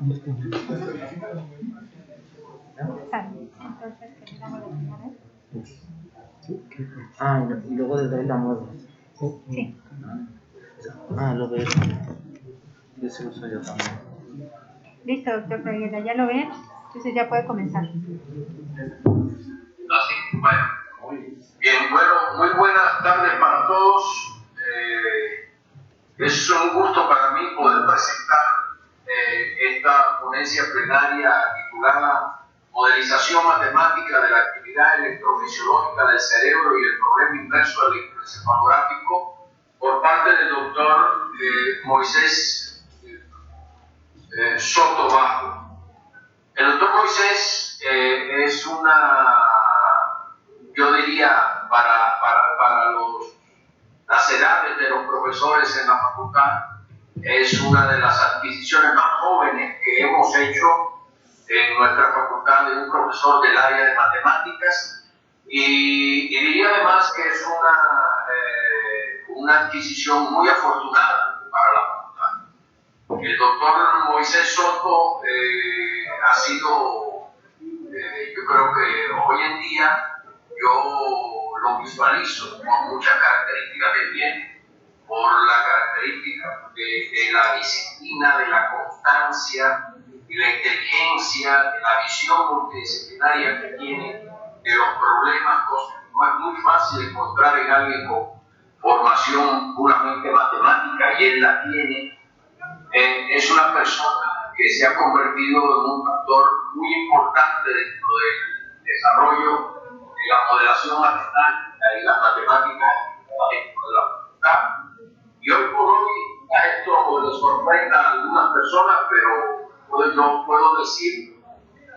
Entonces, que miramos la primera vez. Ah, y luego desde ahí la muevo. Sí. Lo veo. Eso uso yo también. Listo, doctor Fragueda, ¿ya lo ven? Entonces ya puede comenzar. Así, bueno. Bien, bueno, muy buenas tardes para todos. Es un gusto para mí poder presentar esta ponencia plenaria titulada Modelización matemática de la actividad electrofisiológica del cerebro y el problema inverso electroencefalográfico por parte del doctor Moisés Soto Bajo. El doctor Moisés es yo diría, para las edades de los profesores en la facultad, es una de las adquisiciones más jóvenes que hemos hecho en nuestra facultad de un profesor del área de matemáticas y diría además que es una adquisición muy afortunada para la facultad. El doctor Moisés Soto ha sido, yo creo que hoy en día yo lo visualizo con muchas características que tiene, por la característica de la disciplina, de la constancia, de la inteligencia, de la visión multidisciplinaria que tiene, de los problemas, cosas que no es muy fácil encontrar en alguien con formación puramente matemática, y él la tiene. Es una persona que se ha convertido en un factor muy importante dentro del desarrollo de la modelación matemática y las matemáticas dentro de la facultad. Y hoy por hoy a esto le sorprenda a algunas personas, pero hoy yo puedo decir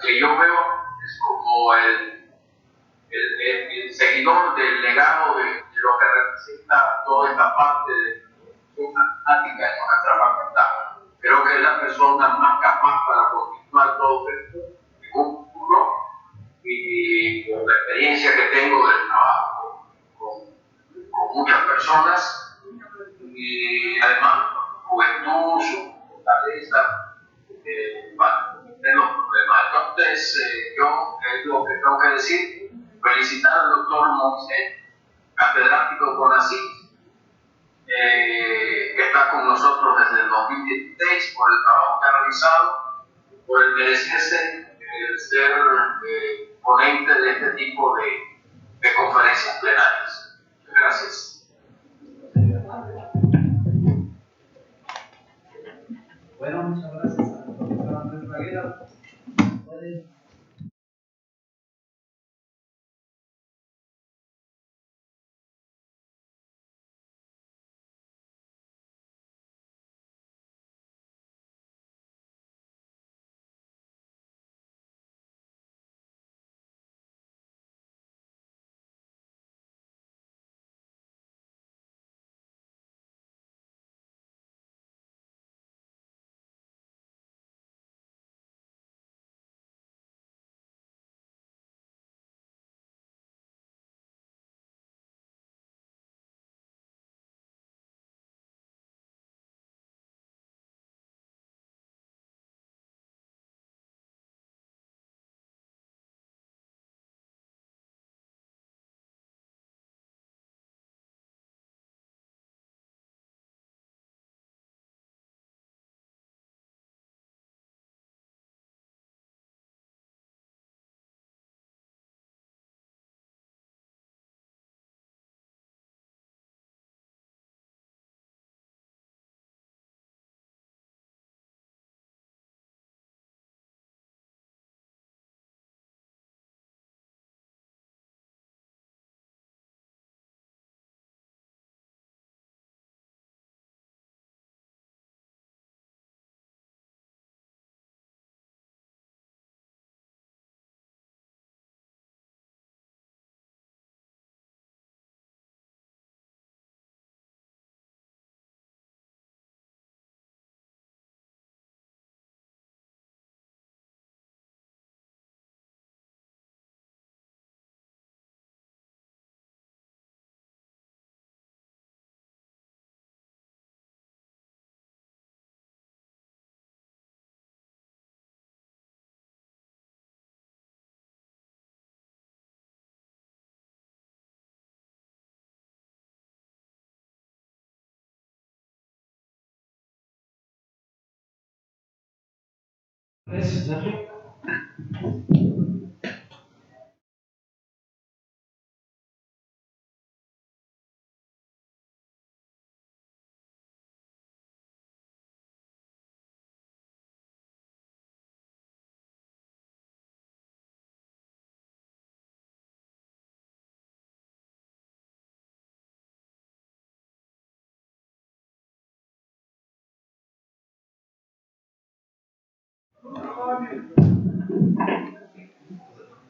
que yo veo es como el seguidor del legado de lo que representa toda esta parte de matemática en nuestra facultad. Creo que es la persona más capaz para continuar todo esto en un futuro, y con la experiencia que tengo del trabajo con muchas personas, y además juventud, su fortaleza, para tener los problemas. Entonces, yo es lo que tengo que decir, felicitar al doctor Moisés, catedrático de CONACYT, que está con nosotros desde el 2016, por el trabajo que ha realizado, por el merecerse el ser ponente de este tipo de conferencias plenarias. Gracias. Bueno, muchas gracias al profesor Andrés Fragueda.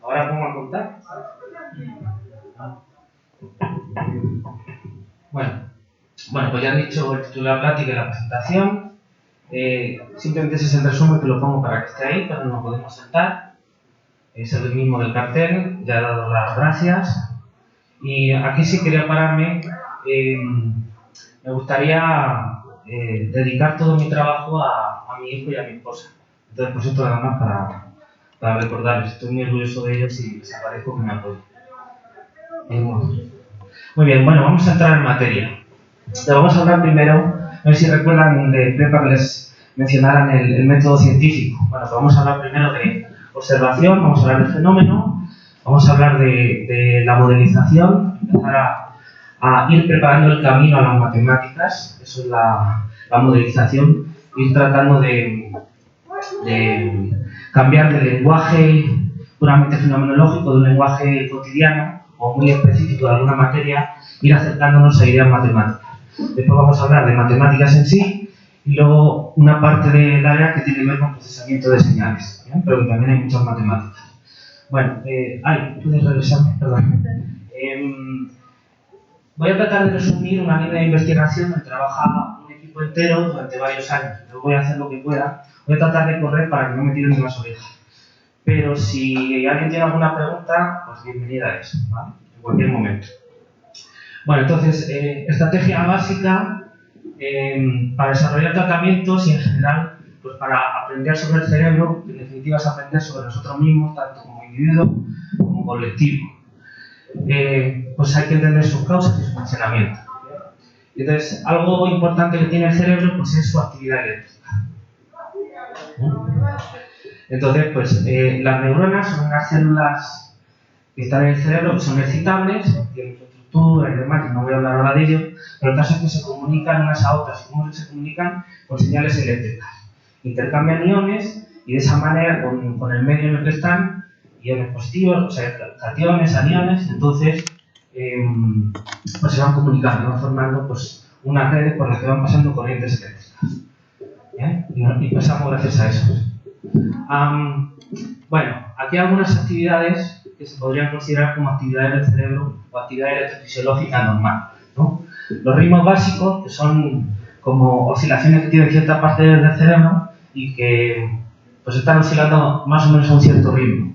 Ahora pongo a contar. Bueno, pues ya han dicho el título de la plática y la presentación. Simplemente ese es el resumen que lo pongo para que esté ahí, pero no podemos sentar. Es el mismo del cartel, ya he dado las gracias. Y aquí sí quería pararme. Me gustaría dedicar todo mi trabajo a mi hijo y a mi esposa. Entonces, pues esto nada más para recordarles. Estoy muy orgulloso de ellos y les agradezco que me apoyen. Muy bien, bueno, vamos a entrar en materia. Vamos a hablar primero, no sé si recuerdan de prepa que les mencionaran el método científico. Bueno, pues vamos a hablar primero de observación, vamos a hablar del fenómeno, vamos a hablar de la modelización, empezar a ir preparando el camino a las matemáticas, eso es la modelización, ir tratando de cambiar de lenguaje puramente fenomenológico, de un lenguaje cotidiano o muy específico de alguna materia, ir acercándonos a ideas matemáticas. Después vamos a hablar de matemáticas en sí y luego una parte del área que tiene que ver con procesamiento de señales, ¿bien? Pero que también hay muchas matemáticas. Bueno, puedes regresarme, perdón. Voy a tratar de resumir una línea de investigación donde trabaja un equipo entero durante varios años. Yo voy a hacer lo que pueda. Voy a tratar de correr para que no me tiren de las orejas. Pero si alguien tiene alguna pregunta, pues bienvenida es, ¿vale? En cualquier momento. Bueno, entonces, estrategia básica para desarrollar tratamientos y en general, pues para aprender sobre el cerebro, en definitiva es aprender sobre nosotros mismos, tanto como individuo como colectivo. Pues hay que entender sus causas y su funcionamiento. Entonces, algo importante que tiene el cerebro pues es su actividad eléctrica. Entonces, pues las neuronas son unas células que están en el cerebro, que son excitables, tienen su estructura y demás, y no voy a hablar ahora de ello, pero el caso es que se comunican unas a otras. ¿Cómo se comunican? Con señales eléctricas. Intercambian iones y de esa manera, con el medio en el que están, iones positivos, o sea, cationes, aniones, entonces pues se van comunicando, van formando pues, unas redes por las que van pasando corrientes eléctricas. ¿Bien? Y pasamos gracias a eso. Bueno, aquí hay algunas actividades que se podrían considerar como actividades del cerebro o actividad electrofisiológica normal, ¿no? Los ritmos básicos, que son como oscilaciones que tienen cierta parte del cerebro y que pues están oscilando más o menos a un cierto ritmo,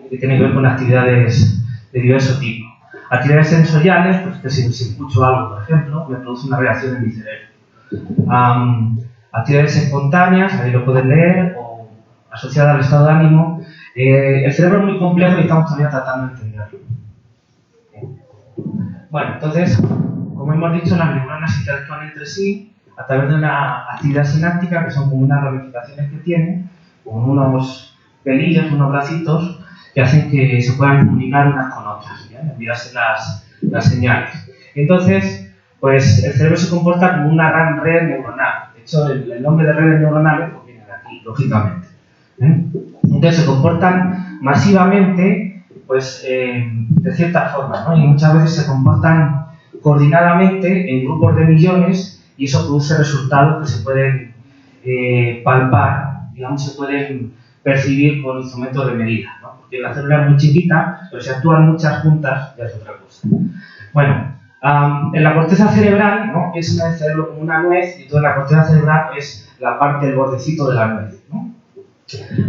que tiene que ver con actividades de diverso tipo. Actividades sensoriales, pues que si escucho algo, por ejemplo, me produce una reacción en mi cerebro. Actividades espontáneas, ahí lo pueden leer, o asociadas al estado de ánimo. El cerebro es muy complejo y estamos todavía tratando de entenderlo. Bueno, entonces, como hemos dicho, las neuronas interactúan entre sí a través de una actividad sináptica, que son como unas ramificaciones que tienen, con unos pelillos, unos bracitos, que hacen que se puedan comunicar unas con otras, ¿bien? Enviarse las señales. Entonces, pues el cerebro se comporta como una gran red neuronal. De hecho, el nombre de redes neuronales pues, viene de aquí, lógicamente. Entonces se comportan masivamente, pues de cierta forma, ¿no? Y muchas veces se comportan coordinadamente en grupos de millones y eso produce resultados que se pueden palpar, digamos, se pueden percibir con instrumentos de medida, ¿no? Porque la célula es muy chiquita, pero si actúan muchas juntas ya es otra cosa. Bueno, en la corteza cerebral, ¿no? Es el cerebro como una nuez y entonces la corteza cerebral es la parte del bordecito de la nuez, ¿no?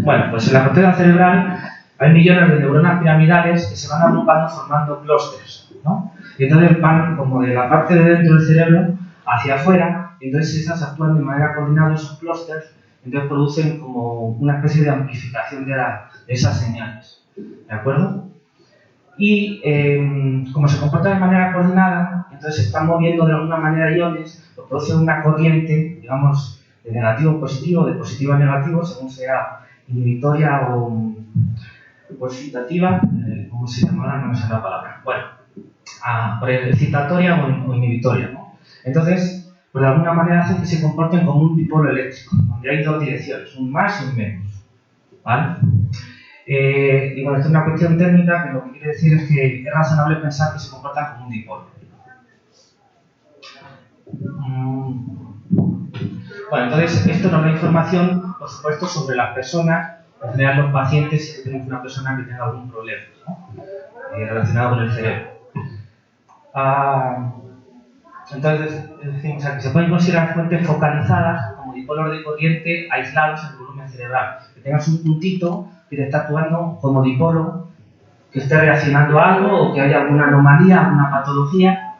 Bueno, pues en la corteza cerebral hay millones de neuronas piramidales que se van agrupando formando clústeres, ¿no? Y entonces van como de la parte de dentro del cerebro hacia afuera, y entonces esas actúan de manera coordinada en esos clústeres, entonces producen como una especie de amplificación de esas señales, ¿de acuerdo? Y como se comportan de manera coordinada, entonces se están moviendo de alguna manera iones, producen una corriente, digamos, de negativo a positivo, de positivo a negativo, según sea inhibitoria o excitativa, ¿cómo se llama ahora? No me sale la palabra. Bueno, excitatoria o inhibitoria, ¿no? Entonces, pues de alguna manera hacen que se comporten como un dipolo eléctrico, donde hay dos direcciones, un más y un menos, ¿vale? Y bueno, esto es una cuestión técnica que lo que quiere decir es que es razonable pensar que se comportan como un dipolo. Bueno, entonces esto nos da información, por supuesto, sobre las personas, en general los pacientes, si tenemos una persona que tenga algún problema, ¿no? Relacionado con el cerebro. Entonces, decimos aquí, se pueden considerar fuentes focalizadas como dipolos de corriente aislados en el volumen cerebral. Que tengas un puntito que te está actuando como dipolo, que esté reaccionando a algo o que haya alguna anomalía, alguna patología.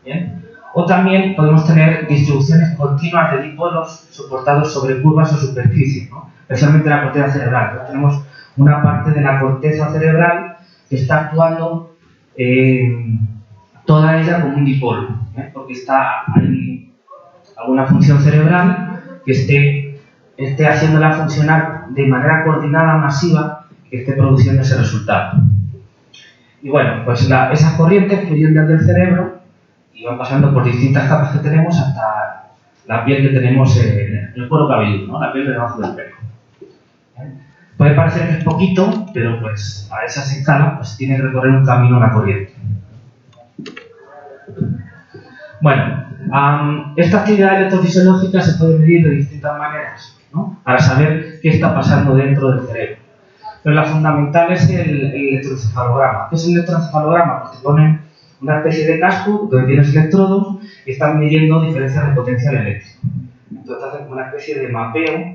¿Bien? O también podemos tener distribuciones continuas de dipolos soportados sobre curvas o superficies, ¿no? Especialmente la corteza cerebral. Entonces, tenemos una parte de la corteza cerebral que está actuando toda ella como un dipolo, porque hay alguna función cerebral que esté haciéndola funcionar de manera coordinada, masiva, que esté produciendo ese resultado. Y bueno, pues esas corrientes fluyen desde el cerebro y van pasando por distintas capas que tenemos hasta la piel que tenemos en el cuero cabelludo, ¿no? La piel de debajo del pelo. Puede parecer que es poquito, pero pues a esas escalas pues tiene que recorrer un camino la corriente. Bueno, esta actividad electrofisiológica se puede medir de distintas maneras, ¿no? Para saber qué está pasando dentro del cerebro. Pero la fundamental es el electroencefalograma. ¿Qué es el electroencefalograma? Pues te ponen una especie de casco donde tienes electrodos y están midiendo diferencias de potencial eléctrico. Entonces hacen como una especie de mapeo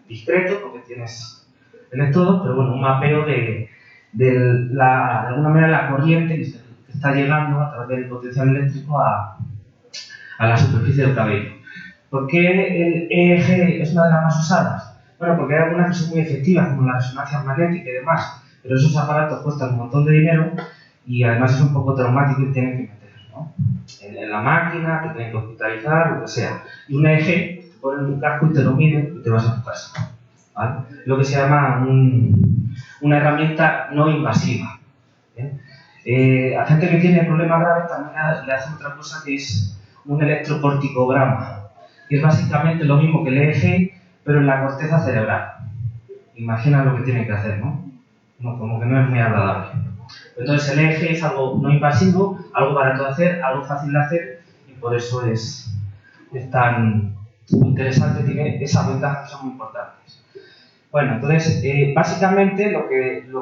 discreto, porque tienes electrodos, pero bueno, un mapeo de alguna manera la corriente que está llegando a través del potencial eléctrico a la superficie del cabello. ¿Por qué el EEG es una de las más usadas? Bueno, porque hay algunas que son muy efectivas, como la resonancia magnética y demás, pero esos aparatos cuestan un montón de dinero y además es un poco traumático y tienen que meter, ¿no? En la máquina, te tienen que hospitalizar, lo que sea. Y un EEG, te ponen un casco y te lo miden y te vas a tu casa, ¿vale? Lo que se llama una herramienta no invasiva, ¿bien? A gente que tiene problemas graves también le hacen otra cosa que es un electrocorticograma, que es básicamente lo mismo que el EEG, pero en la corteza cerebral. Imagina lo que tiene que hacer, ¿no? Como que no es muy agradable. Entonces el EEG es algo no invasivo, algo barato de hacer, algo fácil de hacer, y por eso es tan interesante, tiene esas ventajas que son muy importantes. Bueno, entonces, básicamente lo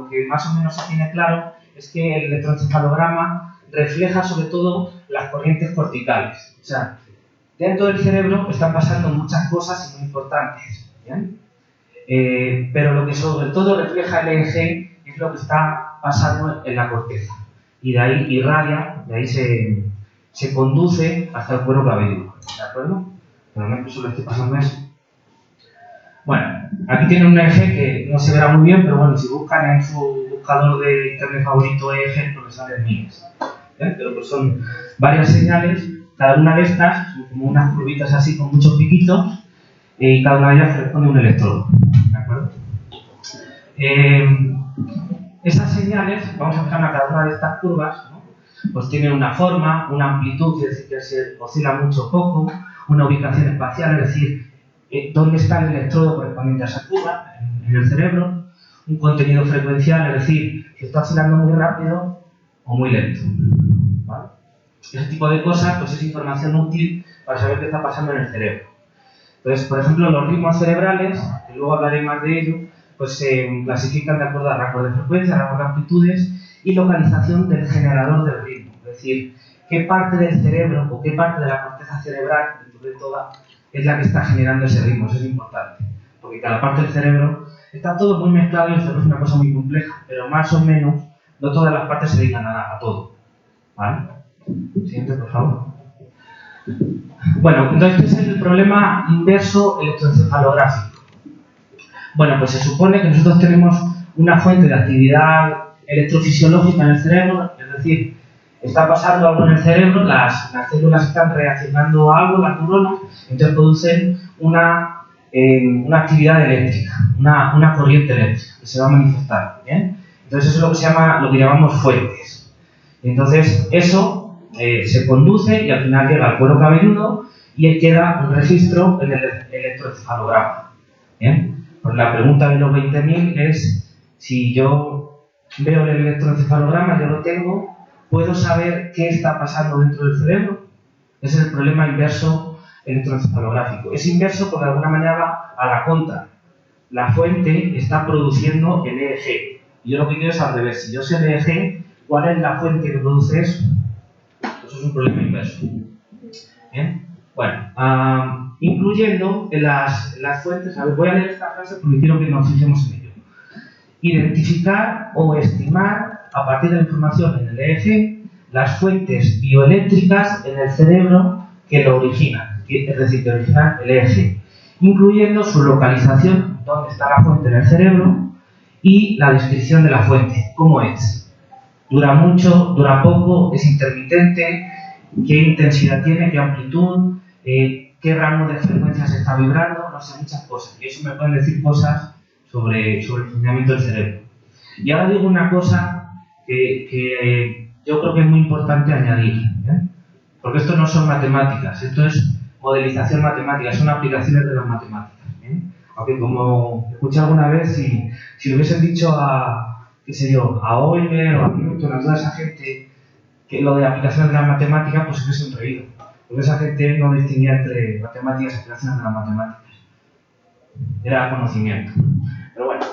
que más o menos se tiene claro es que el electroencefalograma refleja sobre todo las corrientes corticales. O sea, dentro del cerebro están pasando muchas cosas muy importantes, ¿bien? Pero lo que sobre todo refleja el EEG es lo que está pasando en la corteza. Y de ahí irradia, de ahí se conduce hasta el cuero cabelludo, ¿de acuerdo? Realmente solo estoy pasando eso. Bueno, aquí tiene un EEG que no se verá muy bien, pero bueno, si buscan en su buscador de internet favorito EEG, pues les salen miles. Pero pues son varias señales, cada una de estas son como unas curvitas así con muchos piquitos y cada una de ellas corresponde a un electrodo, ¿de acuerdo? Esas señales, vamos a fijarnos a cada una de estas curvas, ¿no? Pues tiene una forma, una amplitud, es decir, que se oscila mucho o poco, una ubicación espacial, es decir, dónde está el electrodo correspondiente a esa curva en el cerebro, un contenido frecuencial, es decir, si está oscilando muy rápido o muy lento, ¿vale? Ese tipo de cosas pues es información útil para saber qué está pasando en el cerebro. Entonces, por ejemplo, los ritmos cerebrales, que luego hablaré más de ello, pues se clasifican de acuerdo a rangos de frecuencia, rangos de amplitudes y localización del generador del ritmo. Es decir, qué parte del cerebro o qué parte de la corteza cerebral, dentro de toda, es la que está generando ese ritmo. Eso es importante, porque cada parte del cerebro está todo muy mezclado y el cerebro es una cosa muy compleja, pero más o menos no todas las partes se dedican a todo, ¿vale? Siguiente, por favor. Bueno, entonces, ¿qué es el problema inverso electroencefalográfico? Bueno, pues se supone que nosotros tenemos una fuente de actividad electrofisiológica en el cerebro, es decir, está pasando algo en el cerebro, las células están reaccionando a algo, las neuronas, entonces producen una una actividad eléctrica, una corriente eléctrica que se va a manifestar, ¿bien? Entonces eso es lo que se llama, lo que llamamos fuentes. Entonces eso se conduce y al final llega al cuero cabelludo y ahí queda un registro en el electroencefalograma, ¿bien? Pues la pregunta de los 20.000 es, si yo veo el electroencefalograma, yo lo tengo, ¿puedo saber qué está pasando dentro del cerebro? Ese es el problema inverso electroencefalográfico. Es inverso porque de alguna manera va a la contra. La fuente está produciendo el EEG. Y yo lo que quiero es al revés. Si yo sé el EEG, ¿cuál es la fuente que produce eso? Eso es un problema inverso. ¿Bien? Bueno, incluyendo en las fuentes, a ver, voy a leer esta frase porque quiero que nos fijemos en ello. Identificar o estimar, a partir de la información en el EEG, las fuentes bioeléctricas en el cerebro que lo originan, es decir, que originan el EEG, incluyendo su localización, dónde está la fuente en el cerebro, y la descripción de la fuente, cómo es. Dura mucho, dura poco, es intermitente, qué intensidad tiene, qué amplitud, qué rango de frecuencias está vibrando, no sé, muchas cosas. Y eso me pueden decir cosas sobre el funcionamiento del cerebro. Y ahora digo una cosa que yo creo que es muy importante añadir, ¿eh? Porque esto no son matemáticas, esto es modelización matemática, son aplicaciones de las matemáticas, ¿eh? Aunque como escuché alguna vez, si le hubiesen dicho qué sé yo, a Euler o a Newton, a toda esa gente, que lo de aplicaciones de las matemáticas, pues se hubiesen reído. Porque esa gente no distinguía entre matemáticas y aplicaciones de las matemáticas. Era conocimiento. Pero bueno,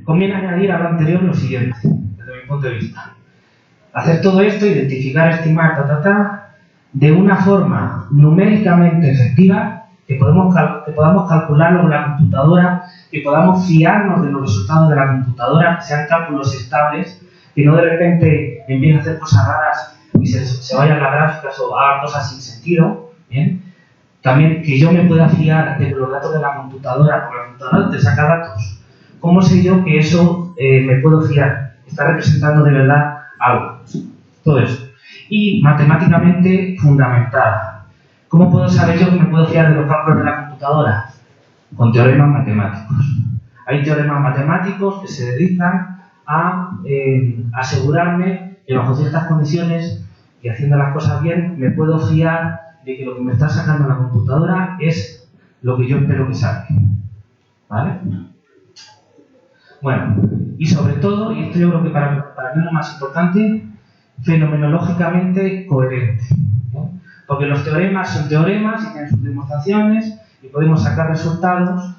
conviene añadir a lo anterior lo siguiente, desde mi punto de vista. Hacer todo esto, identificar, estimar, de una forma numéricamente efectiva, que podamos calcularlo con la computadora, que podamos fiarnos de los resultados de la computadora, que sean cálculos estables, que no de repente empiecen a hacer cosas raras y se vayan las gráficas o hagan cosas sin sentido, ¿bien? También que yo me pueda fiar de los datos de la computadora, porque la computadora te saca datos. ¿Cómo sé yo que eso me puedo fiar? Está representando de verdad algo. Todo eso. Y matemáticamente fundamentada. ¿Cómo puedo saber yo que me puedo fiar de los cálculos de la computadora? Con teoremas matemáticos. Hay teoremas matemáticos que se dedican a asegurarme que bajo ciertas condiciones y haciendo las cosas bien, me puedo fiar de que lo que me está sacando la computadora es lo que yo espero que saque. ¿Vale? Bueno, y sobre todo, y esto yo creo que para mí es lo más importante, fenomenológicamente coherente, ¿no? Porque los teoremas son teoremas y tienen sus demostraciones y podemos sacar resultados,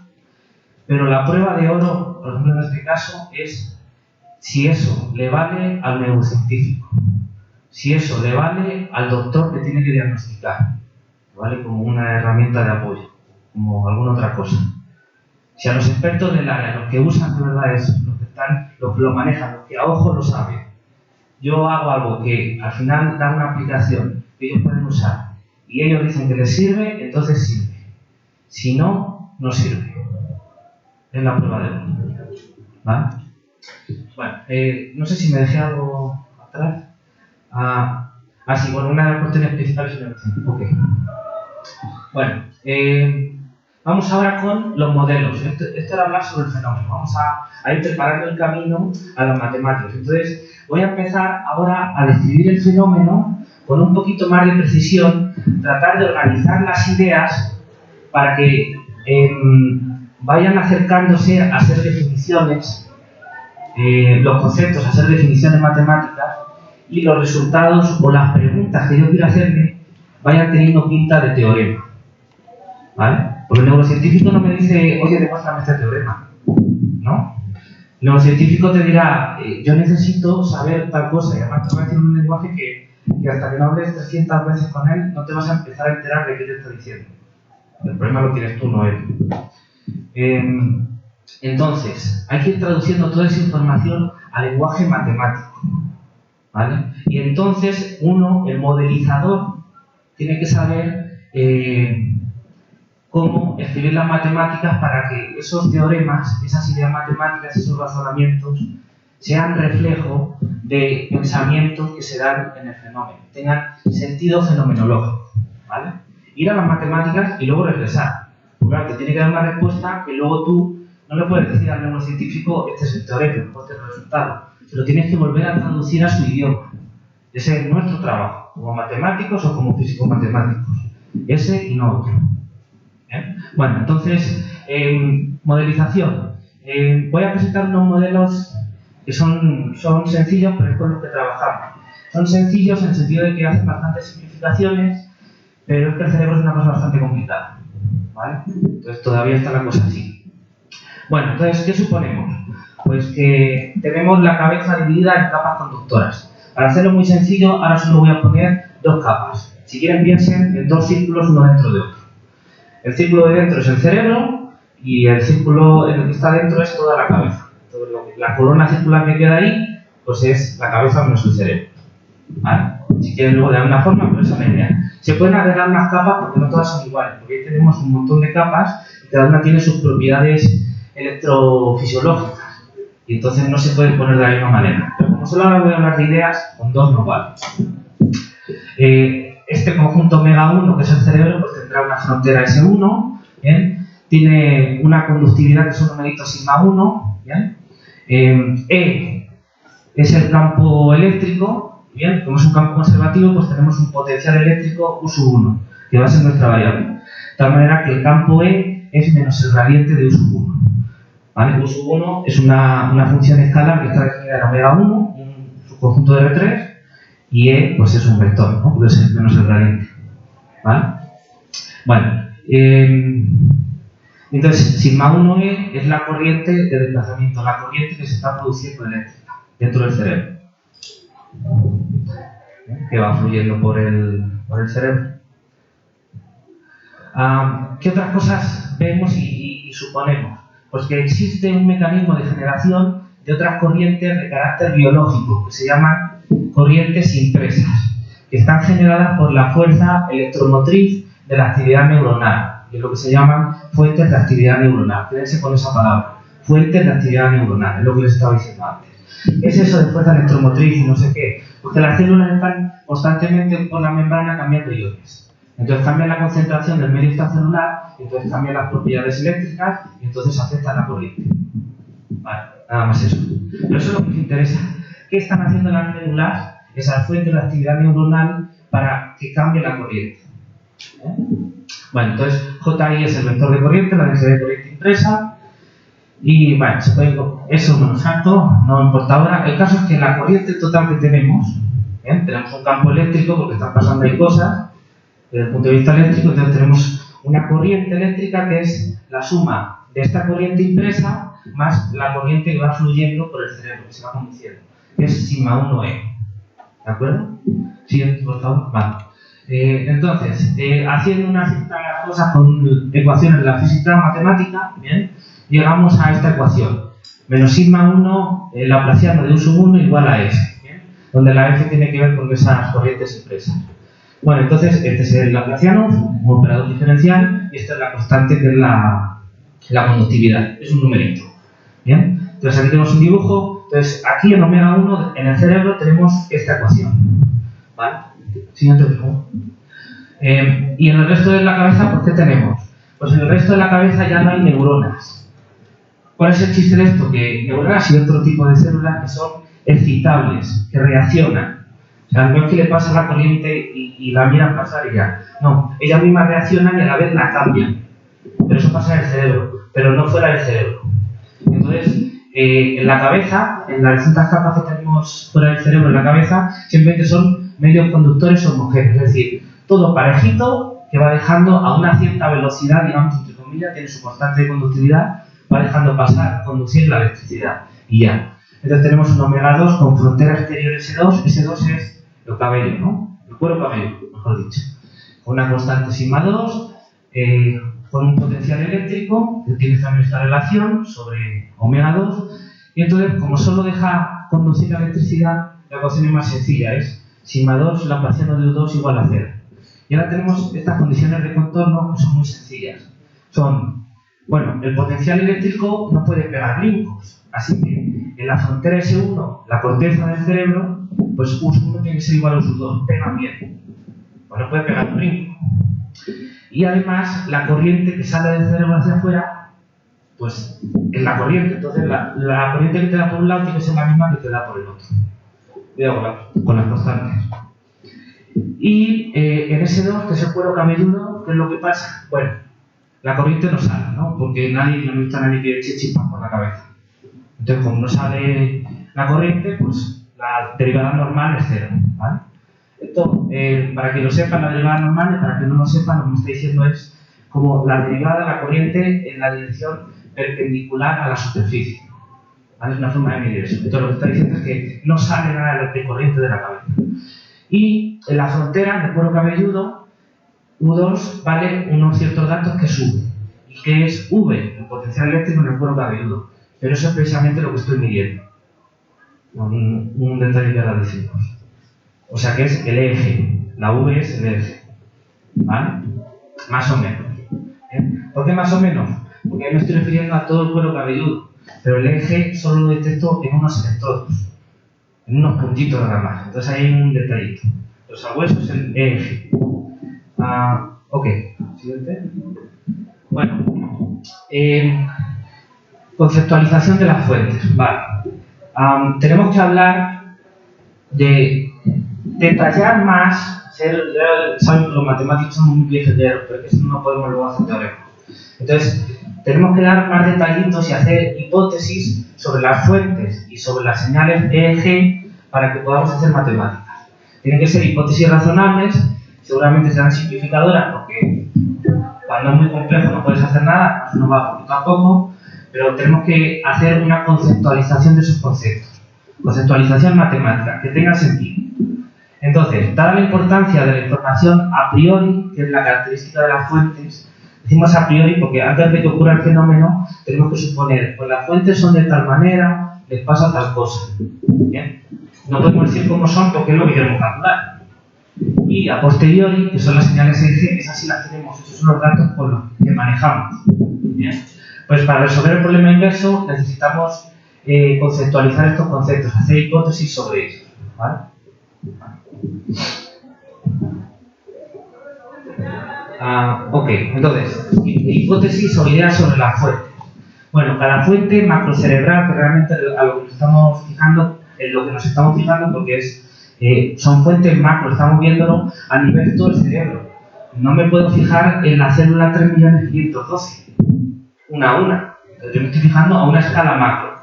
pero la prueba de oro, por ejemplo en este caso, es si eso le vale al neurocientífico, si eso le vale al doctor que tiene que diagnosticar, ¿vale? Como una herramienta de apoyo, como alguna otra cosa. Si a los expertos del área, los que usan de verdad eso, los que lo manejan, los que a ojo lo saben, yo hago algo que al final da una aplicación que ellos pueden usar y ellos dicen que les sirve, entonces sirve. Si no, no sirve. Es la prueba de oro. ¿Vale? Bueno, no sé si me dejé algo atrás. Sí, bueno, una de las cuestiones principales es la elección. Ok. Bueno, vamos ahora con los modelos. Esto era hablar sobre el fenómeno. Vamos a ir preparando el camino a las matemáticas. Entonces, voy a empezar ahora a describir el fenómeno con un poquito más de precisión, tratar de organizar las ideas para que vayan acercándose a ser definiciones, los conceptos a ser definiciones matemáticas y los resultados o las preguntas que yo quiero hacerme vayan teniendo pinta de teorema. ¿Vale? Porque el neurocientífico no me dice, oye, demuéstrame este teorema. ¿No? El neurocientífico te dirá, yo necesito saber tal cosa, y además te va a decir un lenguaje que hasta que no hables 300 veces con él, no te vas a empezar a enterar de qué te está diciendo. El problema lo tienes tú, no él. Entonces, hay que ir traduciendo toda esa información a lenguaje matemático. ¿Vale? Y entonces, el modelizador, tiene que saber cómo escribir las matemáticas para que esos teoremas, esas ideas matemáticas, esos razonamientos, sean reflejo de pensamientos que se dan en el fenómeno, tengan sentido fenomenológico. ¿Vale? Ir a las matemáticas y luego regresar. Pues claro, te tiene que dar una respuesta que luego tú no le puedes decir al neurocientífico, este es el teorema, este es el resultado. Se lo tienes que volver a traducir a su idioma. Ese es nuestro trabajo, como matemáticos o como físicos matemáticos. Ese y no otro. ¿Bien? Bueno, entonces, modelización. Voy a presentar unos modelos que son sencillos, pero es con los que trabajamos. Son sencillos en el sentido de que hacen bastantes simplificaciones, pero es que el cerebro es una cosa bastante complicada. ¿Vale? Entonces todavía está la cosa así. Bueno, entonces, ¿qué suponemos? Pues que tenemos la cabeza dividida en capas conductoras. Para hacerlo muy sencillo, ahora solo voy a poner dos capas. Si quieren, piensen en dos círculos uno dentro de otro. El círculo de dentro es el cerebro y el círculo en el que está dentro es toda la cabeza. Entonces, la corona circular que queda ahí, pues es la cabeza menos el cerebro. ¿Vale? Si quieren luego de alguna forma, pero esa es la idea. Se pueden agregar más capas porque no todas son iguales, porque ahí tenemos un montón de capas y cada una tiene sus propiedades electrofisiológicas y entonces no se pueden poner de la misma manera. Pero como solo ahora voy a hablar de ideas, con dos no vale. Este conjunto omega 1, que es el cerebro, pues tendrá una frontera S1, ¿bien? Tiene una conductividad que es un numerito sigma 1, ¿bien? E es el campo eléctrico, ¿bien? Como es un campo conservativo, pues tenemos un potencial eléctrico U1, que va a ser nuestra variable. De tal manera que el campo E es menos el gradiente de U1. ¿Vale? U1 es una función escalar que está definida en omega 1, un subconjunto de R3, y E pues es un vector, ¿no? Puede ser menos el gradiente. ¿Vale? Bueno, entonces sigma 1E es la corriente de desplazamiento, la corriente que se está produciendo eléctrica dentro del cerebro, que va fluyendo por el cerebro. ¿Qué otras cosas vemos y suponemos? Pues que existe un mecanismo de generación de otras corrientes de carácter biológico que se llaman corrientes impresas, que están generadas por la fuerza electromotriz de la actividad neuronal, que es lo que se llaman fuentes de actividad neuronal. Quédense con esa palabra, fuentes de actividad neuronal, es lo que les estaba diciendo antes. ¿Qué es eso de fuerza electromotriz y no sé qué? Porque las células están constantemente por la membrana cambiando iones. Entonces cambia la concentración del medio extracelular, entonces cambian las propiedades eléctricas y entonces afecta la corriente. Vale, nada más eso. Pero eso es lo que nos interesa. ¿Qué están haciendo las células, esas fuentes de actividad neuronal, para que cambie la corriente? Bueno, entonces JI es el vector de corriente, la densidad de corriente impresa. Y bueno, eso no lo salto, no importa ahora. El caso es que la corriente total que tenemos, tenemos un campo eléctrico porque están pasando ahí cosas desde el punto de vista eléctrico, entonces tenemos una corriente eléctrica que es la suma de esta corriente impresa más la corriente que va fluyendo por el cerebro, que se va conduciendo, que es sigma 1E. ¿De acuerdo? Siguiente, por favor. Vale. Entonces, haciendo unas cosas con ecuaciones de la física matemática, ¿bien? Llegamos a esta ecuación. Menos sigma 1 laplaciano de U1 igual a S, ¿bien? Donde la F tiene que ver con esas corrientes impresas. Bueno, entonces este es el laplaciano, un operador diferencial, y esta es la constante que es la conductividad, es un numerito. ¿Bien? Entonces aquí tenemos un dibujo, entonces aquí en omega 1 en el cerebro tenemos esta ecuación. ¿Vale? Siguiente, por favor. Y en el resto de la cabeza, ¿por qué tenemos? Pues en el resto de la cabeza ya no hay neuronas. ¿Cuál es el chiste de esto? Que neuronas y otro tipo de células que son excitables, que reaccionan. O sea, no es que le pasa la corriente y la miran pasar y ya. No, ellas mismas reaccionan y a la vez la cambian. Pero eso pasa en el cerebro, pero no fuera del cerebro. Entonces, en la cabeza, en las distintas capas que tenemos fuera del cerebro en la cabeza, simplemente son medios conductores homogéneos. Es decir, todo parejito que va dejando a una cierta velocidad, digamos, entre comillas, tiene su constante de conductividad, va dejando pasar, conducir la electricidad. Y ya. Entonces tenemos un omega 2 con frontera exterior S2. S2 es el cabello, ¿no? El cuero cabello, mejor dicho. Con una constante sigma 2, con un potencial eléctrico, que tiene también esta relación sobre omega 2. Y entonces, como solo deja conducir la electricidad, la ecuación es más sencilla, es sigma 2 laplaciano de U2 igual a 0. Y ahora tenemos estas condiciones de contorno que son muy sencillas. Son, bueno, el potencial eléctrico no puede pegar brincos, así que en la frontera S1, la corteza del cerebro, pues U1 tiene que ser igual a U2, pegan bien. Pues no puede pegar un brinco. Y además, la corriente que sale del cerebro hacia afuera, pues es la corriente. Entonces, la corriente que te da por un lado tiene que ser la misma que te da por el otro. Cuidado con las constantes. Y en S2, que es el cuero cabelludo, ¿qué es lo que pasa? Bueno, la corriente no sale, ¿no? Porque no está nadie que eche chispas por la cabeza. Entonces, como no sale la corriente, pues la derivada normal es cero, ¿vale? Esto, para que lo sepan, la derivada normal, y para que no lo sepan, lo que me está diciendo es como la derivada de la corriente en la dirección perpendicular a la superficie. ¿Vale? Es una forma de medir eso. Entonces, lo que está diciendo es que no sale nada de corriente de la cabeza. Y en la frontera del cuero cabelludo, U2 vale unos ciertos datos que es V. ¿Y qué es V? El potencial eléctrico en el cuero cabelludo. Pero eso es precisamente lo que estoy midiendo. Un detalle que ahora decimos. O sea que es el eje. La V es el eje. ¿Vale? Más o menos. ¿Por qué más o menos? Porque me estoy refiriendo a todo el cuero cabelludo. Pero el eje solo lo detecto en unos electrodos. En unos puntitos nada más. Entonces ahí hay un detallito. Los sabuesos es el eje. Ok. Siguiente. Bueno. Conceptualización de las fuentes. Vale. Tenemos que hablar de detallar más. Saben que los matemáticos son muy viejeteros, pero que si no podemos luego hacer teoremas. Entonces, tenemos que dar más detallitos y hacer hipótesis sobre las fuentes y sobre las señales EEG para que podamos hacer matemáticas. Tienen que ser hipótesis razonables, seguramente serán simplificadoras porque cuando es muy complejo no puedes hacer nada, pues no va poquito a poco, pero tenemos que hacer una conceptualización de esos conceptos. Conceptualización matemática, que tenga sentido. Entonces, dada la importancia de la información a priori, que es la característica de las fuentes, decimos a priori porque antes de que ocurra el fenómeno tenemos que suponer, pues las fuentes son de tal manera, les pasa tal cosa. ¿Bien? No podemos decir cómo son porque es lo que queremos calcular. Y a posteriori, que son las señales EEG, esas sí las tenemos, esos son los datos con los que manejamos. ¿Bien? Pues para resolver el problema inverso necesitamos conceptualizar estos conceptos, hacer hipótesis sobre ellos. ¿Vale? Ok, entonces, hipótesis o ideas sobre las fuentes. Bueno, cada fuente macrocerebral, que realmente a lo que nos estamos fijando, en lo que nos estamos fijando porque son fuentes macro, estamos viéndolo a nivel de todo el cerebro. No me puedo fijar en la célula 3.512.000, una a una. Entonces, yo me estoy fijando a una escala macro.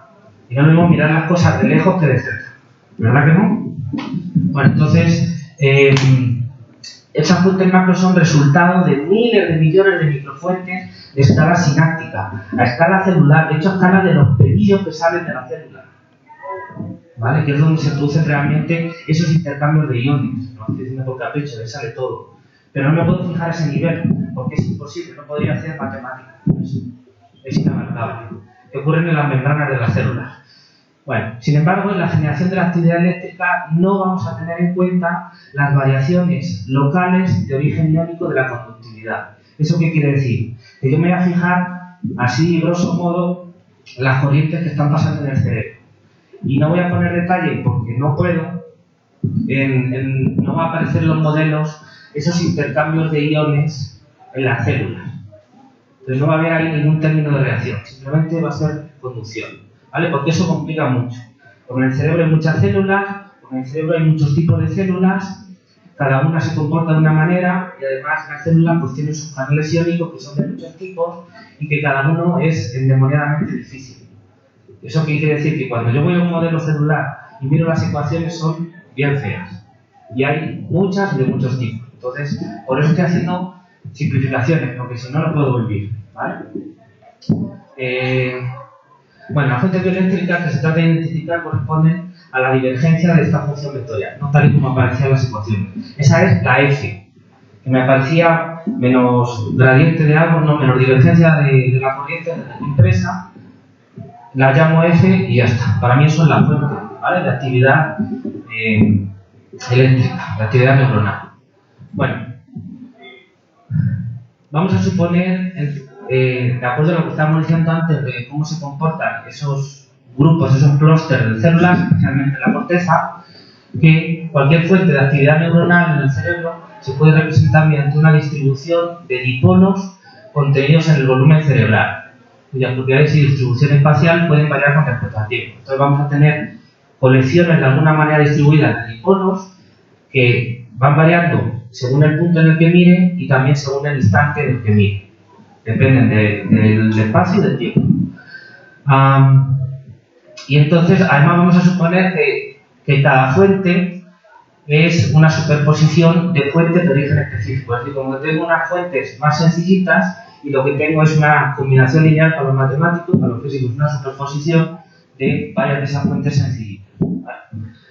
Y no es lo mismo mirar las cosas de lejos que de cerca. ¿Verdad que no? Bueno, entonces, esas fuentes macro son resultado de miles de millones de microfuentes de escala sináptica, a escala celular, de hecho a escala de los pelillos que salen de la célula. ¿Vale? Que es donde se producen realmente esos intercambios de iones. No estoy diciendo por capricho, ahí sale todo. Pero no me puedo fijar a ese nivel, porque es imposible, no podría hacer matemáticas. Es inabarcable. Que ocurren en las membranas de las células. Bueno, sin embargo, en la generación de la actividad eléctrica no vamos a tener en cuenta las variaciones locales de origen iónico de la conductividad. ¿Eso qué quiere decir? Que yo me voy a fijar, así grosso modo, las corrientes que están pasando en el cerebro. Y no voy a poner detalle porque no puedo, no va a aparecer en los modelos esos intercambios de iones en las células. Entonces no va a haber ahí ningún término de reacción, simplemente va a ser conducción. ¿Vale? Porque eso complica mucho. Porque en el cerebro hay muchas células, porque en el cerebro hay muchos tipos de células, cada una se comporta de una manera y además las células pues tienen sus canales iónicos que son de muchos tipos y que cada uno es endemoniadamente difícil. ¿Eso qué quiere decir? Que cuando yo voy a un modelo celular y miro las ecuaciones son bien feas. Y hay muchas de muchos tipos. Entonces, por eso estoy haciendo simplificaciones, porque si no, no puedo volver. ¿Vale? Bueno, la fuente bioeléctrica que se trata de identificar corresponde a la divergencia de esta función vectorial, no tal y como aparecía en las ecuaciones. Esa es la F, que me aparecía menos gradiente de algo, no, menos divergencia de la corriente impresa, la llamo F y ya está. Para mí eso es la fuente, ¿vale? De actividad eléctrica, de actividad neuronal. Bueno, vamos a suponer, de acuerdo a lo que estábamos diciendo antes de cómo se comportan esos grupos, esos clústeres de células, especialmente la corteza, que cualquier fuente de actividad neuronal en el cerebro se puede representar mediante una distribución de dipolos contenidos en el volumen cerebral, cuyas propiedades y distribución espacial pueden variar con respecto al tiempo. Entonces vamos a tener colecciones de alguna manera distribuidas de dipolos que van variando según el punto en el que mire y también según el instante en el que mire. Dependen del espacio y del tiempo. Y entonces, además vamos a suponer que cada fuente es una superposición de fuentes de origen específico. Es decir, como tengo unas fuentes más sencillitas y lo que tengo es una combinación lineal para los matemáticos, para los físicos, una superposición de varias de esas fuentes sencillitas. ¿Vale?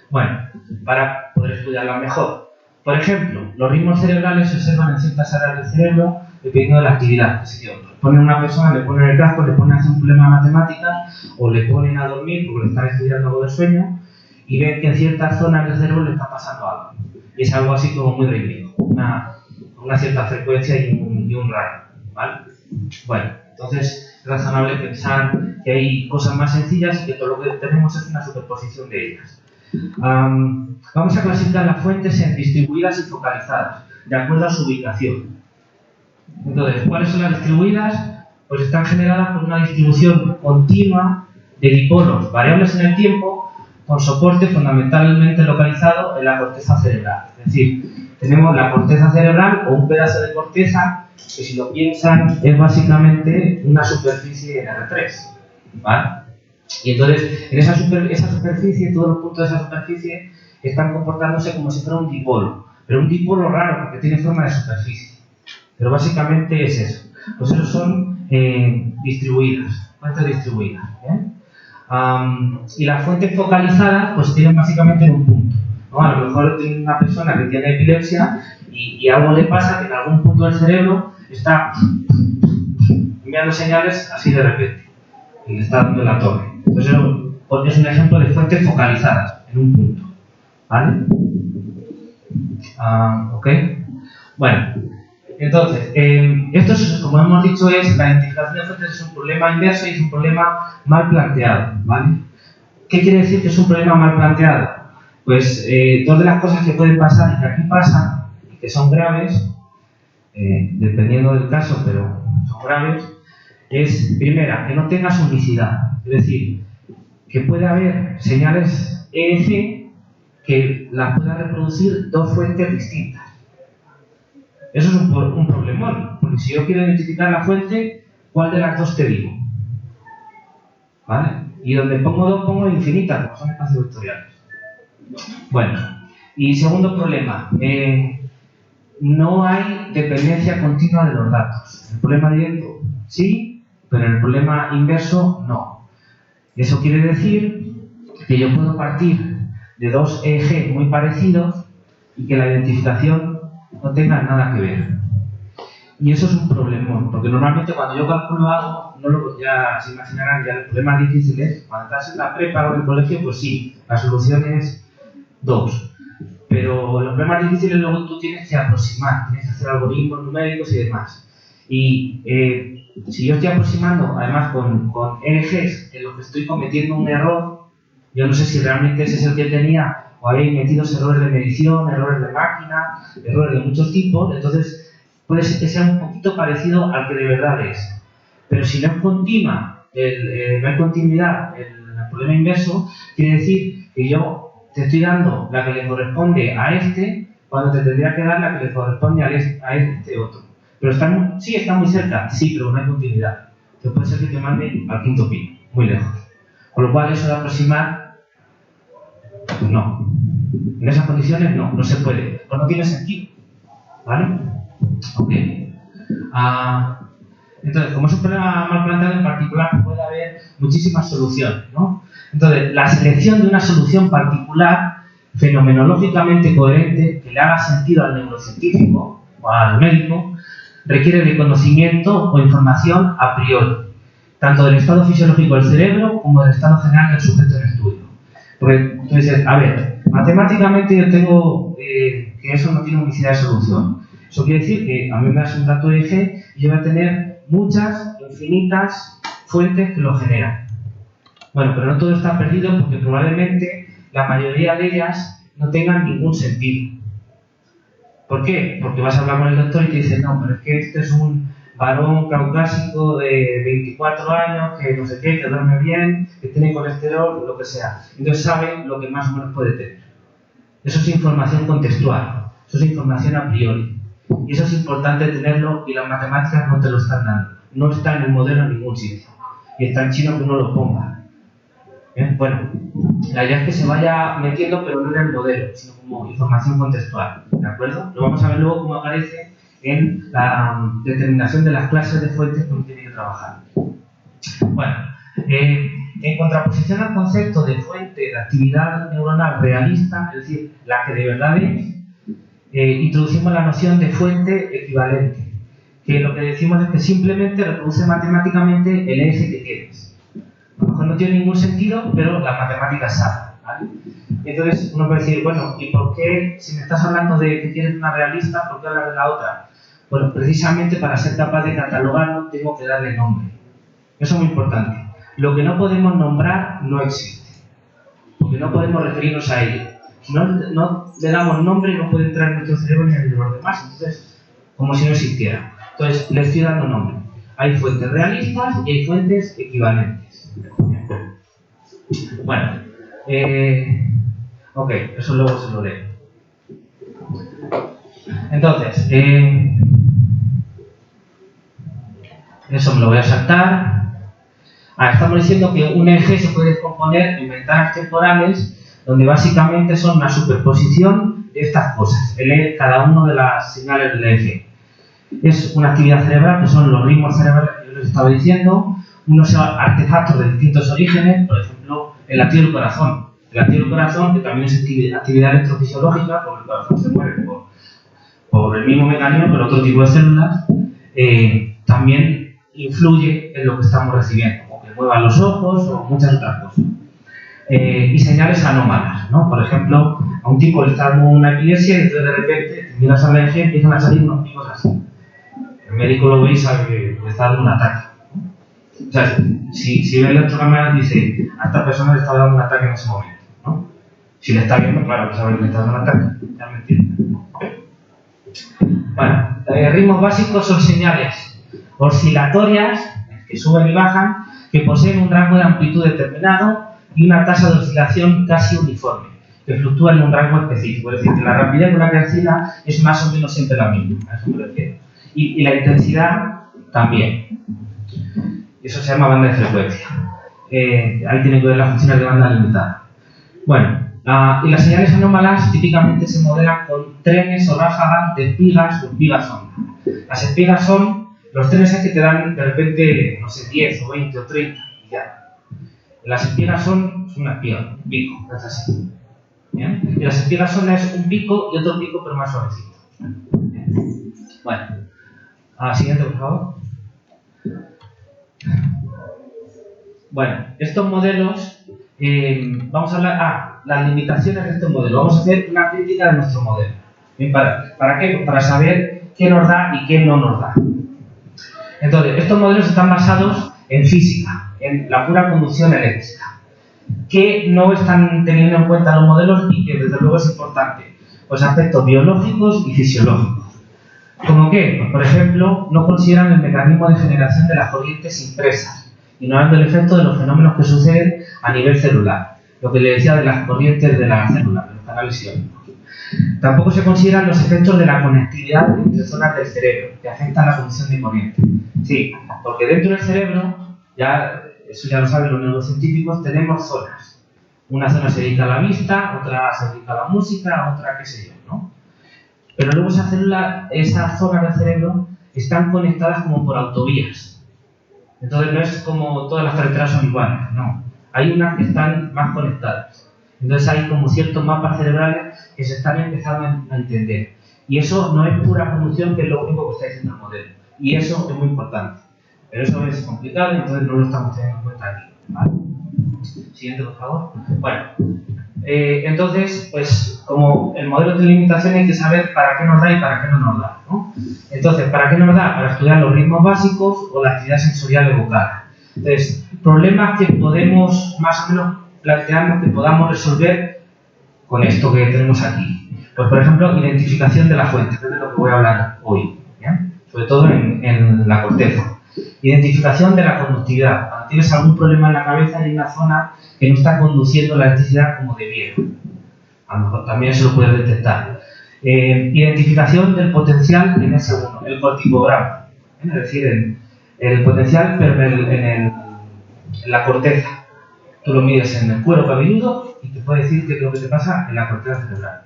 Bueno, para poder estudiarlas mejor. Por ejemplo, los ritmos cerebrales se observan en ciertas áreas del cerebro dependiendo de la actividad. Es decir, ponen a una persona, le ponen el casco, le ponen a hacer un problema de matemáticas o le ponen a dormir porque le están estudiando algo de sueño y ven que en ciertas zonas del cerebro le está pasando algo. Y es algo así como muy rítmico, una cierta frecuencia y un rango, ¿vale? Bueno, entonces es razonable pensar que hay cosas más sencillas y que todo lo que tenemos es una superposición de ellas. Vamos a clasificar las fuentes en distribuidas y focalizadas, de acuerdo a su ubicación. Entonces, ¿cuáles son las distribuidas? Pues están generadas por una distribución continua de dipolos variables en el tiempo con soporte fundamentalmente localizado en la corteza cerebral. Es decir, tenemos la corteza cerebral o un pedazo de corteza que, si lo piensan, es básicamente una superficie en R3, ¿vale? Y entonces, en esa superficie, todos los puntos de esa superficie están comportándose como si fuera un dipolo, pero un dipolo raro porque tiene forma de superficie. Pero básicamente es eso. Pues esos son distribuidas, fuentes distribuidas. Y las fuentes focalizadas pues tienen básicamente un punto, ¿no? A lo mejor tiene una persona que tiene epilepsia y algo le pasa que en algún punto del cerebro está enviando señales así de repente y le está dando la torre. Entonces es un ejemplo de fuentes focalizadas en un punto, ¿vale? ¿Ok? Bueno, entonces, esto es, como hemos dicho, es la identificación de fuentes es un problema inverso y es un problema mal planteado, ¿vale? ¿Qué quiere decir que es un problema mal planteado? Pues dos de las cosas que pueden pasar y que aquí pasan y que son graves, dependiendo del caso, pero son graves, es, primera, que no tengas unicidad, es decir, que puede haber señales EEG que las pueda reproducir dos fuentes distintas. Eso es un problemón, porque si yo quiero identificar la fuente, ¿cuál de las dos te digo? ¿Vale? Y donde pongo dos, pongo infinitas, porque son espacios vectoriales. Bueno, y segundo problema, no hay dependencia continua de los datos. En el problema directo sí, pero en el problema inverso no. Eso quiere decir que yo puedo partir de dos EEG muy parecidos y que la identificación no tenga nada que ver. Y eso es un problemón, porque normalmente cuando yo calculo algo, ya se imaginarán que los problemas difíciles, cuando estás en la prepa o en el colegio, pues sí, la solución es 2. Pero los problemas difíciles luego tú tienes que aproximar, tienes que hacer algoritmos numéricos y demás. Y si yo estoy aproximando, además con EEGs en los que estoy cometiendo un error, yo no sé si realmente ese es el que tenía o habéis metido errores de medición, errores de máquina, errores de muchos tipos, entonces puede ser que sea un poquito parecido al que de verdad es. Pero si no es continua, no hay continuidad en el problema inverso, quiere decir que yo te estoy dando la que le corresponde a este, cuando te tendría que dar la que le corresponde a este otro. Pero está muy cerca, sí, pero no hay continuidad. Que puede ser que te mande al quinto pino, muy lejos. Con lo cual eso de aproximar, pues no. En esas condiciones no se puede, pues no tiene sentido, ¿vale? Ok. Entonces, como es un problema mal planteado en particular, puede haber muchísimas soluciones, ¿no? Entonces, la selección de una solución particular, fenomenológicamente coherente, que le haga sentido al neurocientífico o al médico, requiere de conocimiento o información a priori, tanto del estado fisiológico del cerebro como del estado general del sujeto en estudio. Porque tú dices, a ver, matemáticamente yo tengo que eso no tiene unicidad de solución. Eso quiere decir que a mí me das un dato EEG y yo voy a tener muchas, infinitas fuentes que lo generan. Bueno, pero no todo está perdido porque probablemente la mayoría de ellas no tengan ningún sentido. ¿Por qué? Porque vas a hablar con el doctor y te dice, no, pero es que este es un varón caucásico de 24 años, que no sé qué, que duerme bien, que tiene colesterol, lo que sea. Entonces sabe lo que más o menos puede tener. Eso es información contextual, eso es información a priori. Y eso es importante tenerlo y las matemáticas no te lo están dando. No está en el modelo en ningún sitio. Y está en chino que uno lo ponga. ¿Bien? Bueno, la idea es que se vaya metiendo, pero no en el modelo, sino como información contextual. ¿De acuerdo? Lo vamos a ver luego cómo aparece en la determinación de las clases de fuentes que uno tiene que trabajar. Bueno, en contraposición al concepto de fuente de actividad neuronal realista, es decir, la que de verdad es, introducimos la noción de fuente equivalente, que lo que decimos es que simplemente reproduce matemáticamente el eje que tienes. A lo mejor no tiene ningún sentido, pero la matemática sabe, ¿vale? Entonces uno puede decir, bueno, ¿y por qué, si me estás hablando de que tienes una realista, por qué hablas de la otra? Bueno, precisamente para ser capaz de catalogarlo tengo que darle nombre. Eso es muy importante. Lo que no podemos nombrar no existe, porque no podemos referirnos a ello. Si no le damos nombre, no puede entrar en nuestro cerebro ni en el de los demás, entonces, como si no existiera. Entonces, le estoy dando nombre. Hay fuentes realistas y hay fuentes equivalentes. Bueno, ok, eso luego se lo leo. Entonces, eso me lo voy a saltar. Estamos diciendo que un eje se puede descomponer en ventanas temporales, donde básicamente son una superposición de estas cosas, cada una de las señales del eje. Es una actividad cerebral, que son los ritmos cerebrales que yo les estaba diciendo, unos artefactos de distintos orígenes, por ejemplo, el latido del corazón. El latido del corazón, que también es actividad electrofisiológica, porque el corazón se mueve por el mismo mecanismo, pero otro tipo de células, también influye en lo que estamos recibiendo, o que muevan los ojos, o muchas otras cosas. Y señales anómalas, ¿no? Por ejemplo, a un tipo le está dando una epilepsia y entonces de repente te miras al eje y empiezan a salir unos picos así. El médico lo ve y sabe que le está dando un ataque. O sea, si ve el electrocamera dice, a esta persona le está dando un ataque en ese momento, ¿no? Si le está viendo, claro, que sabe que le está dando un ataque. Ya me entienden. Bueno, ritmos básicos son señales oscilatorias, que suben y bajan, que poseen un rango de amplitud determinado y una tasa de oscilación casi uniforme, que fluctúa en un rango específico. Es decir, que la rapidez con la que oscila es más o menos siempre la misma, a eso me refiero. Y la intensidad también. Eso se llama banda de frecuencia. Ahí tienen que ver las funciones de banda limitada. Bueno, y las señales anómalas típicamente se modelan con trenes o ráfagas de espigas o espigas onda. Las espigas son los trenes que te dan de repente, no sé, 10 o 20 o 30 y ya. Las espigas son una espiga, un pico, es así. ¿Bien? Y las espigas son un pico y otro pico, pero más suavecito. ¿Bien? Bueno, siguiente, por favor. Bueno, estos modelos, vamos a hablar, las limitaciones de estos modelos. Vamos a hacer una crítica de nuestro modelo. Bien, ¿para qué? Para saber qué nos da y qué no nos da. Entonces, estos modelos están basados en física, en la pura conducción eléctrica. ¿Qué no están teniendo en cuenta los modelos y que desde luego es importante? Pues aspectos biológicos y fisiológicos. ¿Cómo qué? Pues, por ejemplo, no consideran el mecanismo de generación de las corrientes impresas, ignorando el efecto de los fenómenos que suceden a nivel celular, lo que le decía de las corrientes de la célula, de los canales iónicos. Tampoco se consideran los efectos de la conectividad entre zonas del cerebro, que afectan la conducción de corriente. Sí, porque dentro del cerebro, eso ya lo saben los neurocientíficos, tenemos zonas. Una zona se dedica a la vista, otra se dedica a la música, otra qué sé yo, ¿no? Pero luego esas zonas del cerebro están conectadas como por autovías. Entonces no es como todas las carreteras son iguales, no. Hay unas que están más conectadas. Entonces hay como ciertos mapas cerebrales que se están empezando a entender. Y eso no es pura conducción, que es lo único que está diciendo el modelo. Y eso es muy importante. Pero eso es complicado y entonces no lo estamos teniendo en cuenta aquí. ¿Vale? Siguiente, por favor. Bueno, entonces, pues como el modelo tiene limitaciones, hay que saber para qué nos da y para qué no nos da, ¿no? Entonces, ¿para qué nos da? Para estudiar los ritmos básicos o la actividad sensorial evocada. Entonces, problemas que podemos más o menos plantearnos que podamos resolver con esto que tenemos aquí? Pues, por ejemplo, identificación de la fuente, que es de lo que voy a hablar hoy, ¿ya? Sobre todo en la corteza. Identificación de la conductividad. Cuando tienes algún problema en la cabeza, hay una zona que no está conduciendo la electricidad como debiera. A lo mejor también eso lo puedes detectar. Identificación del potencial en S1, el corticograma. Es decir, el potencial pero en la corteza. Tú lo mides en el cuero cabelludo y te puede decir qué es lo que te pasa en la corteza cerebral.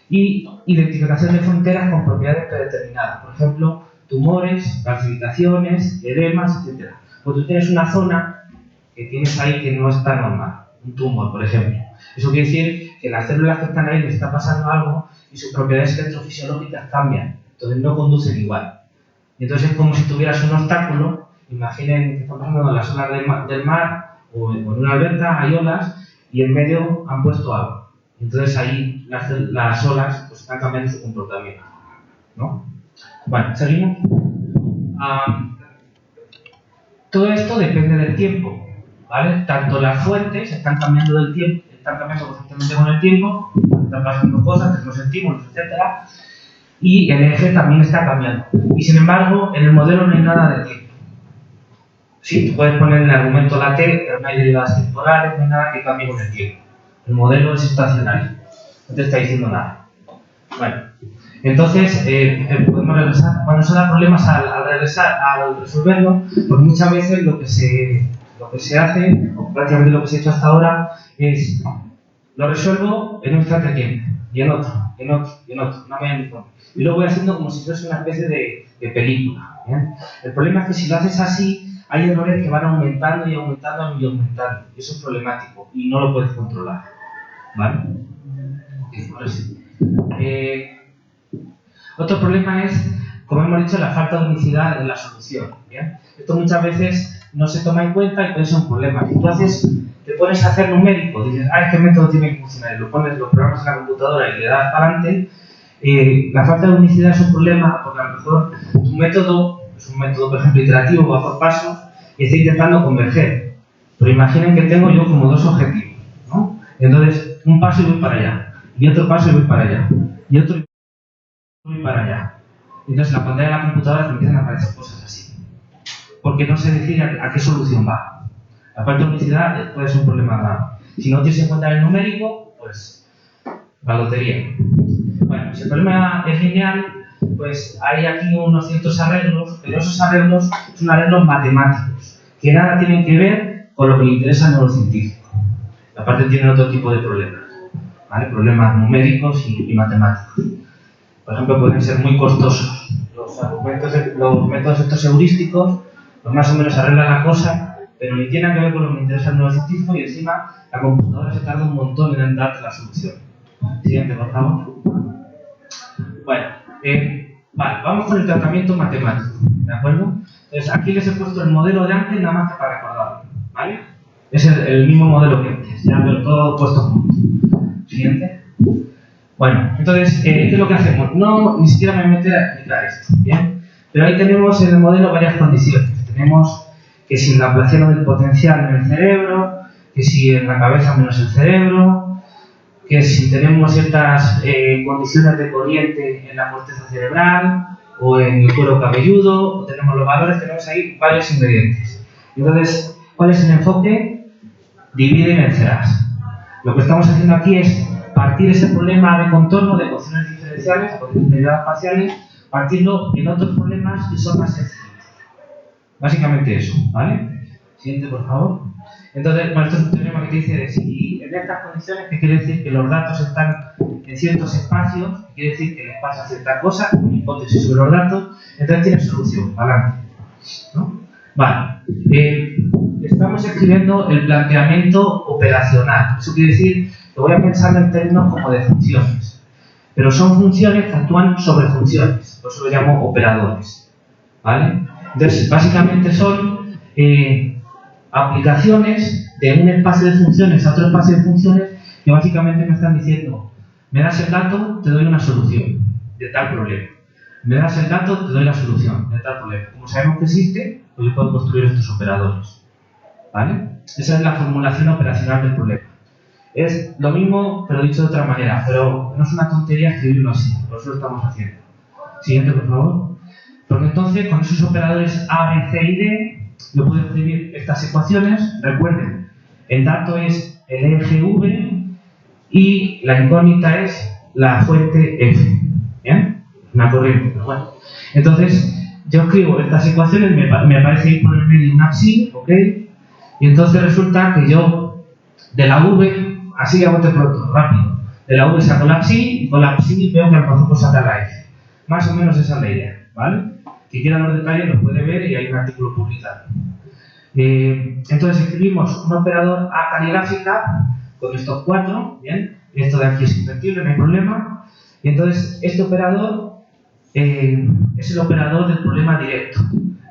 Y identificación de fronteras con propiedades predeterminadas. Por ejemplo, tumores, calcificaciones, edemas, etc. Pues tú tienes una zona que tienes ahí que no está normal. Un tumor, por ejemplo. Eso quiere decir que las células que están ahí les está pasando algo y sus propiedades electrofisiológicas cambian. Entonces no conducen igual. Y entonces es como si tuvieras un obstáculo. Imaginen que están pasando en las olas del mar o en una alberca, hay olas y en medio han puesto agua. Entonces ahí las olas pues, están cambiando su comportamiento, ¿no? Bueno, seguimos. Todo esto depende del tiempo, ¿vale? Tanto las fuentes están cambiando del tiempo, están cambiando constantemente con el tiempo, están pasando cosas, tenemos estímulos, etc. Y el eje también está cambiando. Y sin embargo, en el modelo no hay nada de tiempo. Sí, tú puedes poner en el argumento la T, pero no hay derivadas temporales, no hay nada que cambie con el tiempo. El modelo es estacionario, no te está diciendo nada. Bueno, entonces podemos regresar. Cuando se da problemas al resolverlo, pues muchas veces lo que se hace, o prácticamente lo que se ha hecho hasta ahora, es lo resuelvo en un instante de tiempo, y en otro, no me informe. Y lo voy haciendo como si fuese una especie de película. ¿Bien? El problema es que si lo haces así, hay errores que van aumentando y aumentando y aumentando. Y eso es problemático y no lo puedes controlar. ¿Vale? Ahora sí. Otro problema es, como hemos dicho, la falta de unicidad en la solución. ¿Bien? Esto muchas veces no se toma en cuenta y puede ser un problema. Si tú te pones a hacer numérico, dices, este método tiene que funcionar, y lo pones los programas en la computadora y le das para adelante, la falta de unicidad es un problema porque a lo mejor tu método es un método, por ejemplo, iterativo, va por pasos y está intentando converger. Pero imaginen que tengo yo como dos objetivos, ¿no? Entonces, un paso y voy para allá, y otro paso y voy para allá, y otro y voy para allá. Entonces, en la pantalla de la computadora te empiezan a aparecer cosas así, porque no se decide a qué solución va. La falta de unicidad puede ser un problema grave. Si no tienes en cuenta el numérico, pues la lotería. Bueno, si el problema es lineal, pues hay aquí unos ciertos arreglos, pero esos arreglos son arreglos matemáticos, que nada tienen que ver con lo que le interesa al neurocientífico. Aparte tienen otro tipo de problemas, ¿vale? Problemas numéricos y matemáticos. Por ejemplo, pueden ser muy costosos. Los métodos estos heurísticos, pues más o menos arreglan la cosa, pero ni tienen que ver con lo que le interesa al neurocientífico y encima la computadora se tarda un montón en darte la solución. Siguiente, por favor. Bueno, vale, vamos con el tratamiento matemático, ¿de acuerdo? Entonces, aquí les he puesto el modelo de antes, nada más que para recordarlo, ¿vale? Es el mismo modelo que antes, ya, pero todo puesto junto. Siguiente. Bueno, entonces, ¿qué es lo que hacemos? Ni siquiera me voy a meter a explicar esto, ¿bien? Pero ahí tenemos en el modelo varias condiciones. Tenemos que si el laplaciano del potencial en el cerebro, que si en la cabeza menos el cerebro, que si tenemos ciertas condiciones de corriente en la corteza cerebral o en el cuero cabelludo, o tenemos los valores, tenemos ahí varios ingredientes. Entonces, ¿cuál es el enfoque? Divide y vencerás. Lo que estamos haciendo aquí es partir ese problema de contorno de ecuaciones diferenciales o de derivadas parciales, partirlo en otros problemas que son más sencillos. Básicamente eso, ¿vale? Siguiente, por favor. Entonces, bueno, esto es un teorema que te dice si en estas condiciones, que quiere decir que los datos están en ciertos espacios, que quiere decir que les pasa cierta cosa, una hipótesis sobre los datos, entonces tiene solución, adelante, ¿no? Vale. Estamos escribiendo el planteamiento operacional. Eso quiere decir que voy a pensar en términos como de funciones. Pero son funciones que actúan sobre funciones, por eso lo llamo operadores, ¿vale? Entonces, básicamente son aplicaciones de un espacio de funciones a otro espacio de funciones que básicamente me están diciendo, me das el dato, te doy una solución de tal problema. Me das el dato, te doy la solución de tal problema. Como sabemos que existe, pues yo puedo construir estos operadores, ¿vale? Esa es la formulación operacional del problema. Es lo mismo, pero dicho de otra manera, pero no es una tontería escribirlo así, por eso lo estamos haciendo. Siguiente, por favor. Porque entonces, con esos operadores A, B, C y D, yo puedo escribir estas ecuaciones. Recuerden, el dato es el eje V y la incógnita es la fuente F. ¿Bien? Una corriente, pero bueno. Entonces, yo escribo estas ecuaciones, me parece ir por el medio una psi, ¿ok? Y entonces resulta que yo, de la V, así a bote pronto, rápido, de la V saco la psi, y con la psi veo que a lo mejor puedo sacar la F. Más o menos esa es la idea, ¿vale? Si quieren los detalles los puede ver y hay un artículo publicado. Entonces escribimos un operador A caligráfica con estos 4, ¿bien? Esto de aquí es invertible, no hay problema. Y entonces este operador es el operador del problema directo.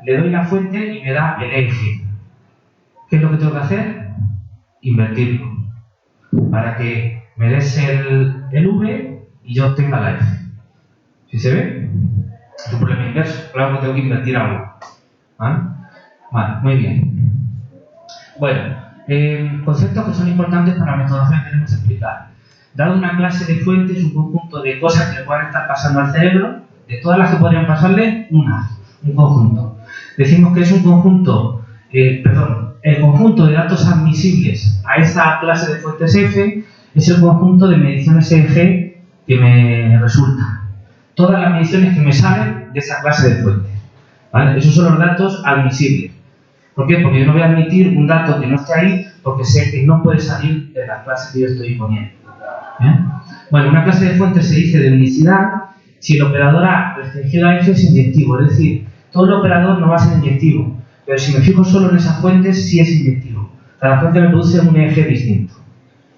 Le doy la fuente y me da el eje. ¿Qué es lo que tengo que hacer? Invertirlo. Para que me des el V y yo obtenga la F. ¿Sí se ve? Es un problema inverso. Claro que tengo que invertir algo. ¿Vale? Vale, muy bien. Bueno, conceptos que son importantes para la metodología que queremos explicar. Dado una clase de fuentes, un conjunto de cosas que le puedan estar pasando al cerebro, de todas las que podrían pasarle, un conjunto. Decimos que es un conjunto, el conjunto de datos admisibles a esa clase de fuentes F es el conjunto de mediciones F que me resulta. Todas las mediciones que me salen de esa clase de fuentes. ¿Vale? Esos son los datos admisibles. ¿Por qué? Porque yo no voy a admitir un dato que no esté ahí porque sé que no puede salir de la clase que yo estoy poniendo. ¿Bien? Bueno, una clase de fuentes se dice de unicidad si el operador A restringido a F es inyectivo. Es decir, todo el operador no va a ser inyectivo. Pero si me fijo solo en esas fuentes, sí es inyectivo. Cada fuente me produce un eje distinto.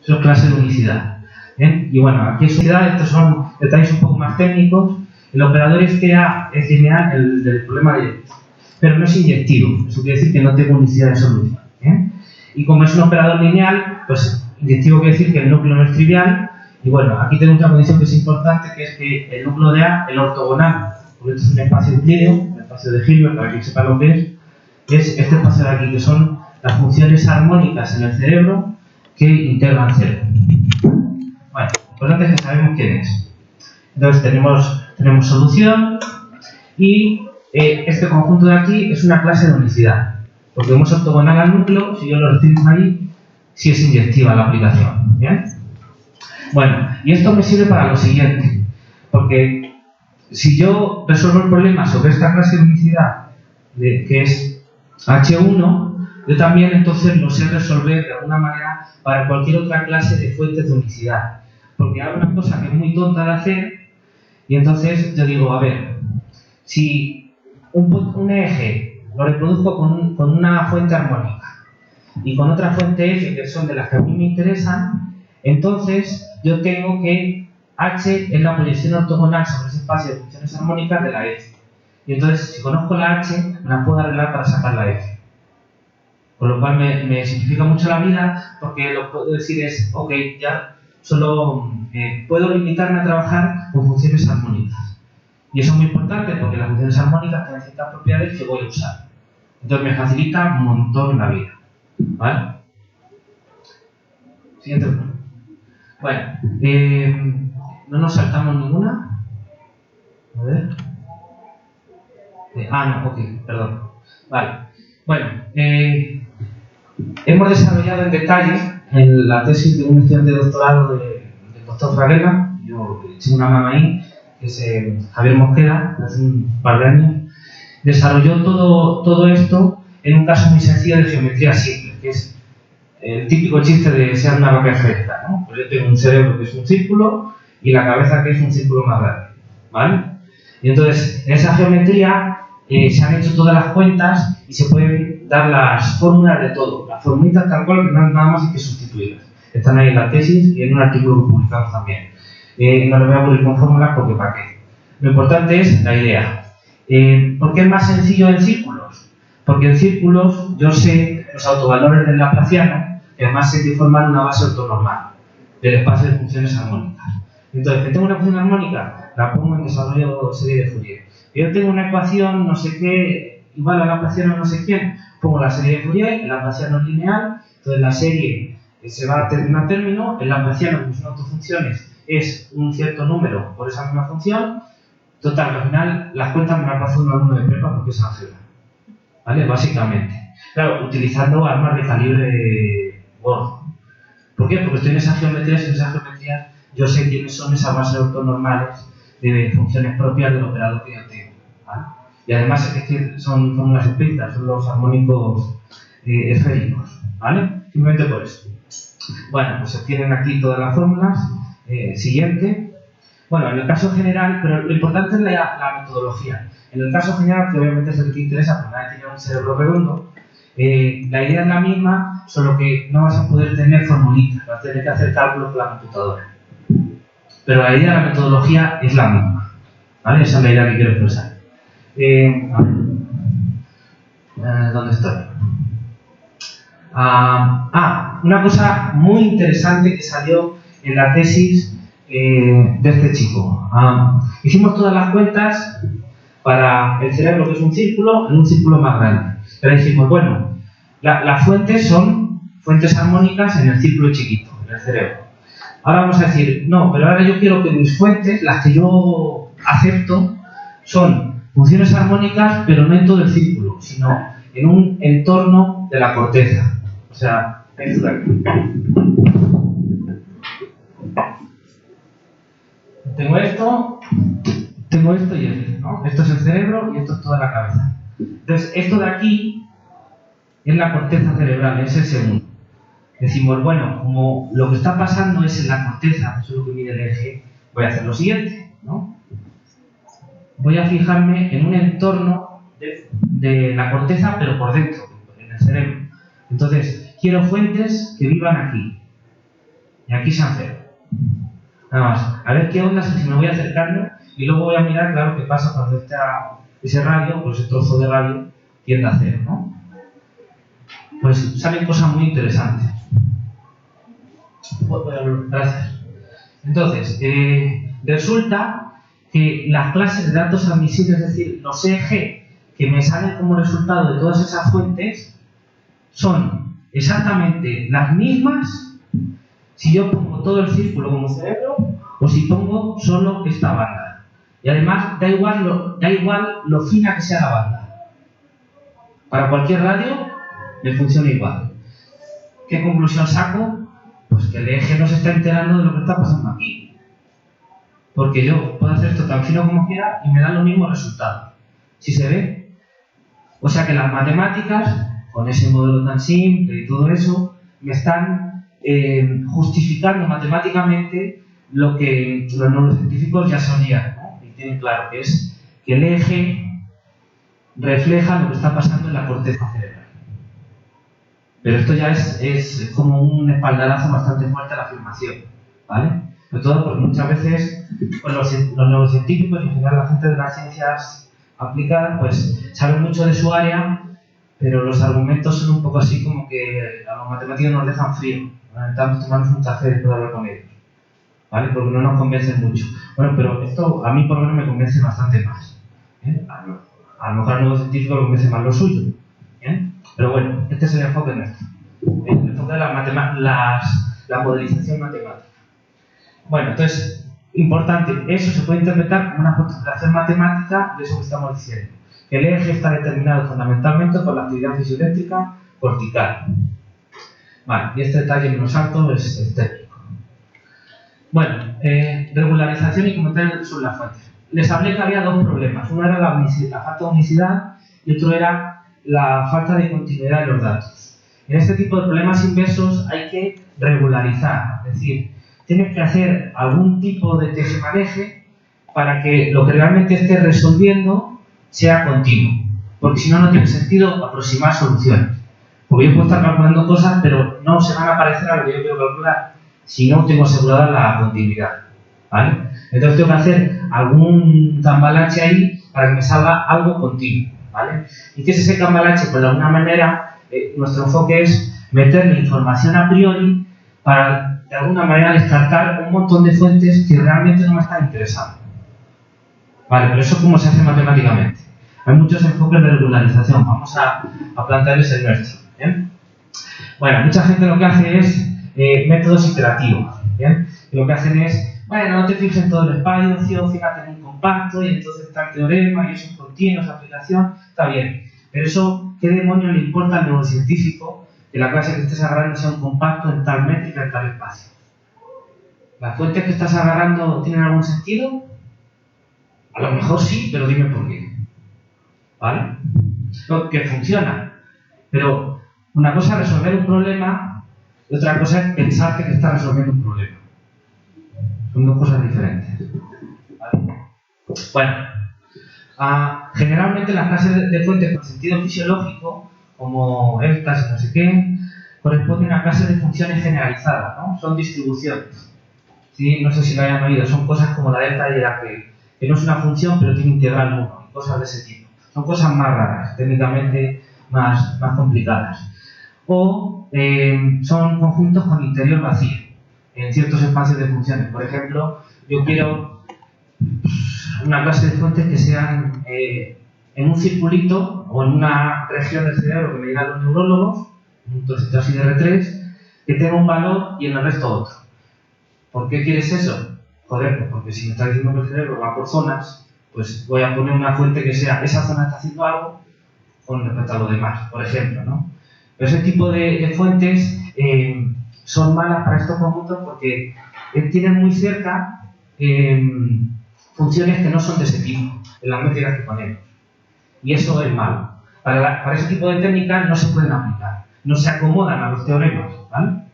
Eso es clase de unicidad. ¿Bien? Y bueno, aquí es unicidad, estos son detalles un poco más técnicos. El operador este A es lineal, el del problema directo. Pero no es inyectivo. Eso quiere decir que no tengo unicidad de solución. ¿Bien? Y como es un operador lineal, pues inyectivo quiere decir que el núcleo no es trivial. Y bueno, aquí tengo otra condición que es importante, que es que el núcleo de A, el ortogonal, porque esto es un espacio euclídeo, un espacio de Hilbert, para que sepa lo que es este espacio de aquí, que son las funciones armónicas en el cerebro que integran cero. Bueno, importante es que sabemos quién es. Entonces tenemos solución y este conjunto de aquí es una clase de unicidad. Porque como es ortogonal al núcleo, si yo lo restringo ahí, sí es inyectiva la aplicación. ¿Bien? Bueno, y esto me sirve para lo siguiente. Porque si yo resuelvo el problema sobre esta clase de unicidad, que es H1, yo también entonces lo sé resolver de alguna manera para cualquier otra clase de fuentes de unicidad. Porque hay una cosa que es muy tonta de hacer, y entonces yo digo, a ver, si un eje lo reproduzco con una fuente armónica y con otra fuente F, que son de las que a mí me interesan, entonces yo tengo que H es la proyección ortogonal sobre ese espacio de funciones armónicas de la F. Y entonces, si conozco la H, me la puedo arreglar para sacar la F. Con lo cual me simplifica mucho la vida, porque lo que puedo decir es, ok, ya solo puedo limitarme a trabajar con funciones armónicas. Y eso es muy importante porque las funciones armónicas tienen ciertas propiedades que voy a usar. Entonces me facilita un montón la vida. ¿Vale? Siguiente punto. Bueno, no nos saltamos ninguna. A ver. No, ok, perdón. Vale. Bueno, hemos desarrollado en detalle en la tesis de un estudiante de doctorado del doctor Fraguela, yo eché una mano ahí, que es Javier Mosquera, hace un par de años, desarrolló todo esto en un caso muy sencillo de geometría simple, que es el típico chiste de ser una vaca esférica, ¿no? Pues yo tengo un cerebro que es un círculo y la cabeza que es un círculo más grande, ¿vale? Y entonces, en esa geometría se han hecho todas las cuentas y se pueden dar las fórmulas de todo. Las formulitas tal cual que nada más hay que sustituirlas. Están ahí en la tesis y en un artículo que publicamos también. No lo voy a poner con fórmulas porque para qué. Lo importante es la idea. ¿Por qué es más sencillo en círculos? Porque en círculos yo sé los autovalores del laplaciano, que además sé que forman una base ortonormal del espacio de funciones armónicas. Entonces, que tengo una función armónica, la pongo en desarrollo de serie de Fourier. Yo tengo una ecuación, no sé qué, igual a laplaciano no sé quién, pongo la serie de Fourier, el laplaciano es lineal, entonces la serie se va a terminar término, el Laplaciano, que son autofunciones, es un cierto número por esa misma función. Total, al final las cuentas me las paso un alumno de prepa porque es álgebra, ¿vale? Básicamente. Claro, utilizando armas de calibre gordo. ¿Por qué? Porque estoy en esas geometrías y en esas geometrías yo sé quiénes son esas bases ortonormales de funciones propias del operador que yo tengo, ¿vale? Y además es que son fórmulas estrictas, son los armónicos esféricos, ¿vale? Simplemente por eso. Bueno, pues se tienen aquí todas las fórmulas. Siguiente. Bueno, en el caso general, pero lo importante es la metodología. En el caso general, que obviamente es el que te interesa, porque nadie tiene un cerebro redondo, la idea es la misma, solo que no vas a poder tener formulitas, vas a tener que hacer cálculos con la computadora. Pero la idea de la metodología es la misma, ¿vale? Esa es la idea que quiero expresar. ¿Dónde estoy? Una cosa muy interesante que salió en la tesis de este chico. Hicimos todas las cuentas para el cerebro, que es un círculo, en un círculo más grande. Pero dijimos, bueno, las fuentes son fuentes armónicas en el círculo chiquito, en el cerebro. Ahora vamos a decir, no, pero ahora yo quiero que mis fuentes, las que yo acepto, son funciones armónicas, pero no en todo el círculo, sino en un entorno de la corteza. O sea, esto de aquí. Tengo esto y esto, ¿no? Esto es el cerebro y esto es toda la cabeza. Entonces, esto de aquí es la corteza cerebral, es el segundo. Decimos, bueno, como lo que está pasando es en la corteza, eso es lo que mide el eje, voy a hacer lo siguiente, ¿no? Voy a fijarme en un entorno de la corteza, pero por dentro, en el cerebro. Entonces, quiero fuentes que vivan aquí. Y aquí se cero. Nada más. A ver qué onda si me voy acercando y luego voy a mirar, claro, qué pasa cuando está ese radio, o ese trozo de radio, tiende a cero, ¿no? Pues salen cosas muy interesantes. Gracias. Entonces, resulta que las clases de datos admisibles, es decir, los EG que me salen como resultado de todas esas fuentes, son exactamente las mismas si yo pongo todo el círculo como cerebro o si pongo solo esta banda. Y además da igual lo fina que sea la banda. Para cualquier radio me funciona igual. ¿Qué conclusión saco? Pues que el eje no se está enterando de lo que está pasando aquí. Porque yo puedo hacer esto tan fino como quiera y me da lo mismo resultado. ¿Sí se ve? O sea que las matemáticas, con ese modelo tan simple y todo eso, me están justificando matemáticamente lo que los neurocientíficos ya sabían, ¿no? Y tienen claro que es que el eje refleja lo que está pasando en la corteza cerebral. Pero esto ya es como un espaldarazo bastante fuerte a la afirmación, ¿vale? Sobre todo porque muchas veces pues los neurocientíficos y en general la gente de las ciencias aplicadas pues saben mucho de su área, pero los argumentos son un poco así como que a los matemáticos nos dejan frío. Intentamos tomarnos un café después de hablar con ellos, ¿vale? Porque no nos convencen mucho. Bueno, pero esto a mí por lo menos me convence bastante más, ¿eh? A lo mejor al nuevo científico le convence más lo suyo, ¿eh? Pero bueno, este es el enfoque nuestro. El enfoque de la modelización matemática. Bueno, entonces, importante, eso se puede interpretar como una justificación matemática de eso que estamos diciendo. Que el eje está determinado fundamentalmente por la actividad fisioeléctrica cortical. Vale, y este detalle menos alto es técnico. Bueno, regularización y comentarios sobre las fuentes. Les hablé que había dos problemas. Uno era la falta de unicidad y otro era la falta de continuidad de los datos. En este tipo de problemas inversos hay que regularizar, es decir, tienes que hacer algún tipo de tejemaneje para que lo que realmente estés resolviendo sea continuo, porque si no, no tiene sentido aproximar soluciones. Porque yo puedo estar calculando cosas, pero no se van a parecer a lo que yo quiero calcular si no tengo asegurada la continuidad, ¿vale? Entonces tengo que hacer algún cambalache ahí para que me salga algo continuo, ¿vale? ¿Y qué es ese cambalache? Pues de alguna manera nuestro enfoque es meterle información a priori para de alguna manera descartar un montón de fuentes que realmente no me están interesando. Vale, pero eso cómo se hace matemáticamente. Hay muchos enfoques de regularización, vamos a plantearles el nuestro. ¿Bien? Bueno, mucha gente lo que hace es métodos iterativos, ¿bien? Y lo que hacen es, bueno, no te fijes en todo el espacio, fíjate en un compacto y entonces está el teorema y eso es continuo, esa aplicación, está bien. Pero eso, ¿qué demonios le importa al neurocientífico que la clase que estés agarrando sea un compacto en tal métrica, en tal espacio? ¿Las fuentes que estás agarrando tienen algún sentido? A lo mejor sí, pero dime por qué. ¿Vale? Que funciona. Pero una cosa es resolver un problema y otra cosa es pensar que estás resolviendo un problema. Son dos cosas diferentes. ¿Vale? Bueno, generalmente las clases de fuentes con sentido fisiológico, como estas y no sé qué, corresponden a clases de funciones generalizadas, ¿no? Son distribuciones. ¿Sí? No sé si lo hayan oído, son cosas como la delta y la que no es una función pero tiene integral 1 y cosas de ese tipo. Son cosas más raras, técnicamente más complicadas. O son conjuntos con interior vacío en ciertos espacios de funciones. Por ejemplo, yo quiero una clase de fuentes que sean en un circulito o en una región del cerebro que me digan los neurólogos, un trocito así de R3, que tenga un valor y en el resto otro. ¿Por qué quieres eso? Joder, pues porque si me está diciendo que el cerebro va por zonas, pues voy a poner una fuente que sea esa zona está haciendo algo con respecto a lo demás, por ejemplo, ¿no? Pero ese tipo de fuentes son malas para estos conjuntos porque tienen muy cerca funciones que no son de ese tipo, en las métricas que ponemos. Y eso es malo. Para ese tipo de técnicas no se pueden aplicar, no se acomodan a los teoremas, ¿vale?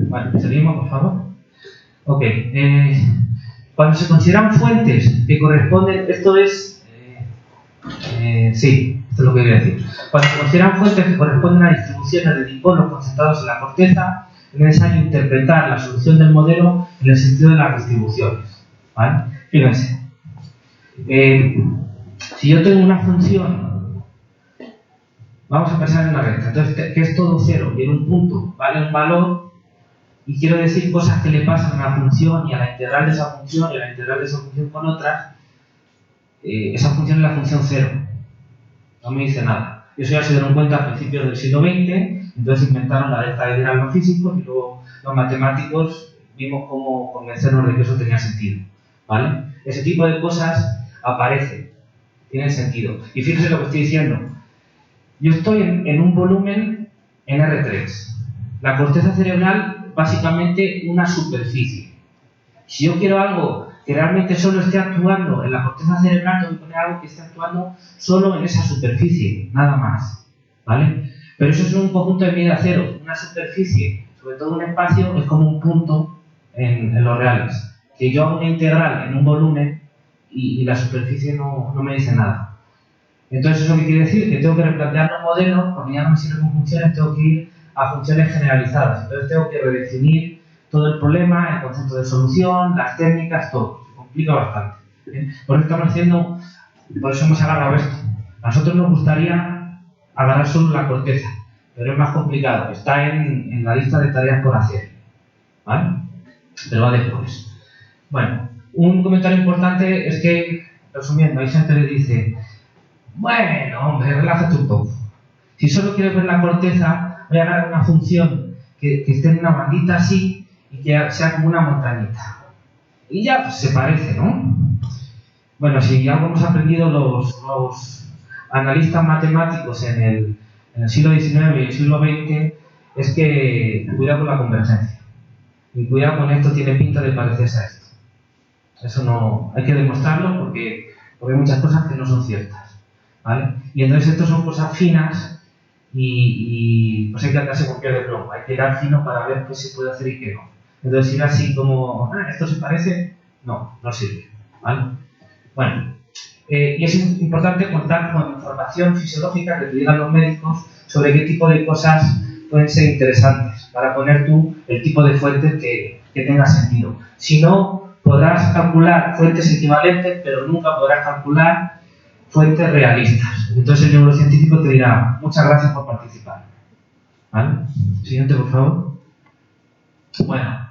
Vale, seguimos, por favor. Ok, cuando se consideran fuentes que corresponden, esto es, sí, esto es lo que quería decir. Cuando se consideran fuentes que corresponden a distribuciones de dipolos concentrados en la corteza, es necesario interpretar la solución del modelo en el sentido de las distribuciones, ¿vale? Fíjense, si yo tengo una función, vamos a pensar en una recta, entonces que es todo cero y en un punto vale un valor, y quiero decir cosas que le pasan a la función y a la integral de esa función y a la integral de esa función con otras, esa función es la función cero. No me dice nada. Eso ya se dieron cuenta a principios del siglo XX, entonces inventaron la delta integral los físicos y luego los matemáticos vimos cómo convencernos de que eso tenía sentido, ¿vale? Ese tipo de cosas aparecen, tienen sentido. Y fíjense lo que estoy diciendo. Yo estoy en un volumen en R3. La corteza cerebral básicamente una superficie. Si yo quiero algo que realmente solo esté actuando en la corteza cerebral, tengo que poner algo que esté actuando solo en esa superficie, nada más, ¿vale? Pero eso es un conjunto de medida cero. Una superficie, sobre todo un espacio, es como un punto en los reales. Que yo hago una integral en un volumen y la superficie no me dice nada. Entonces, ¿eso qué quiere decir? Que tengo que replantear los modelos, porque ya no me sirve con funciones, tengo que ir a funciones generalizadas. Entonces tengo que redefinir todo el problema, el concepto de solución, las técnicas, todo. Se complica bastante. ¿Bien? Por eso estamos haciendo, por eso hemos agarrado esto. A nosotros nos gustaría agarrar solo la corteza, pero es más complicado. Está en la lista de tareas por hacer, ¿vale? Pero va después. Bueno, un comentario importante es que, resumiendo, hay gente que le dice, bueno, hombre, relájate un poco. Si solo quieres ver la corteza, voy a agarrar una función que esté en una bandita así y que sea como una montañita. Y ya pues, se parece, ¿no? Bueno, si algo hemos aprendido los analistas matemáticos en el siglo XIX y el siglo XX es que cuidado con la convergencia. Y cuidado con esto, tiene pinta de parecerse a esto. Eso no hay que demostrarlo porque hay muchas cosas que no son ciertas, ¿vale? Y entonces esto son cosas finas y pues hay que andarse con pie de plomo, hay que ir al fino para ver qué se puede hacer y qué no. Entonces ir así como, ¿esto se parece? No sirve, ¿vale? Bueno, y es importante contar con información fisiológica que te digan los médicos sobre qué tipo de cosas pueden ser interesantes para poner tú el tipo de fuentes que tenga sentido. Si no, podrás calcular fuentes equivalentes, pero nunca podrás calcular fuentes realistas. Entonces el neurocientífico te dirá, muchas gracias por participar. ¿Vale? Siguiente, por favor. Bueno,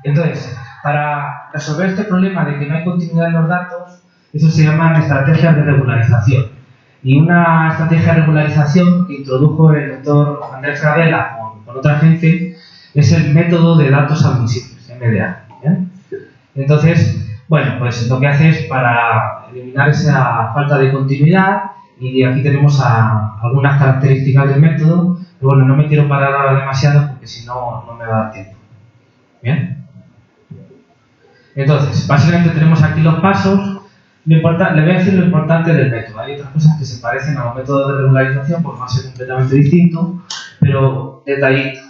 entonces, para resolver este problema de que no hay continuidad en los datos, eso se llama estrategias de regularización. Y una estrategia de regularización que introdujo el doctor Andrés Gravella con otra gente es el método de datos admisibles, MDA. ¿Bien? Entonces, bueno, pues lo que hace es para eliminar esa falta de continuidad, y aquí tenemos algunas características del método, pero bueno, no me quiero parar ahora demasiado porque si no, no me va a dar tiempo. ¿Bien? Entonces, básicamente tenemos aquí los pasos. Le voy a decir lo importante del método. Hay otras cosas que se parecen a los métodos de regularización, pues va a ser completamente distinto, pero detallito.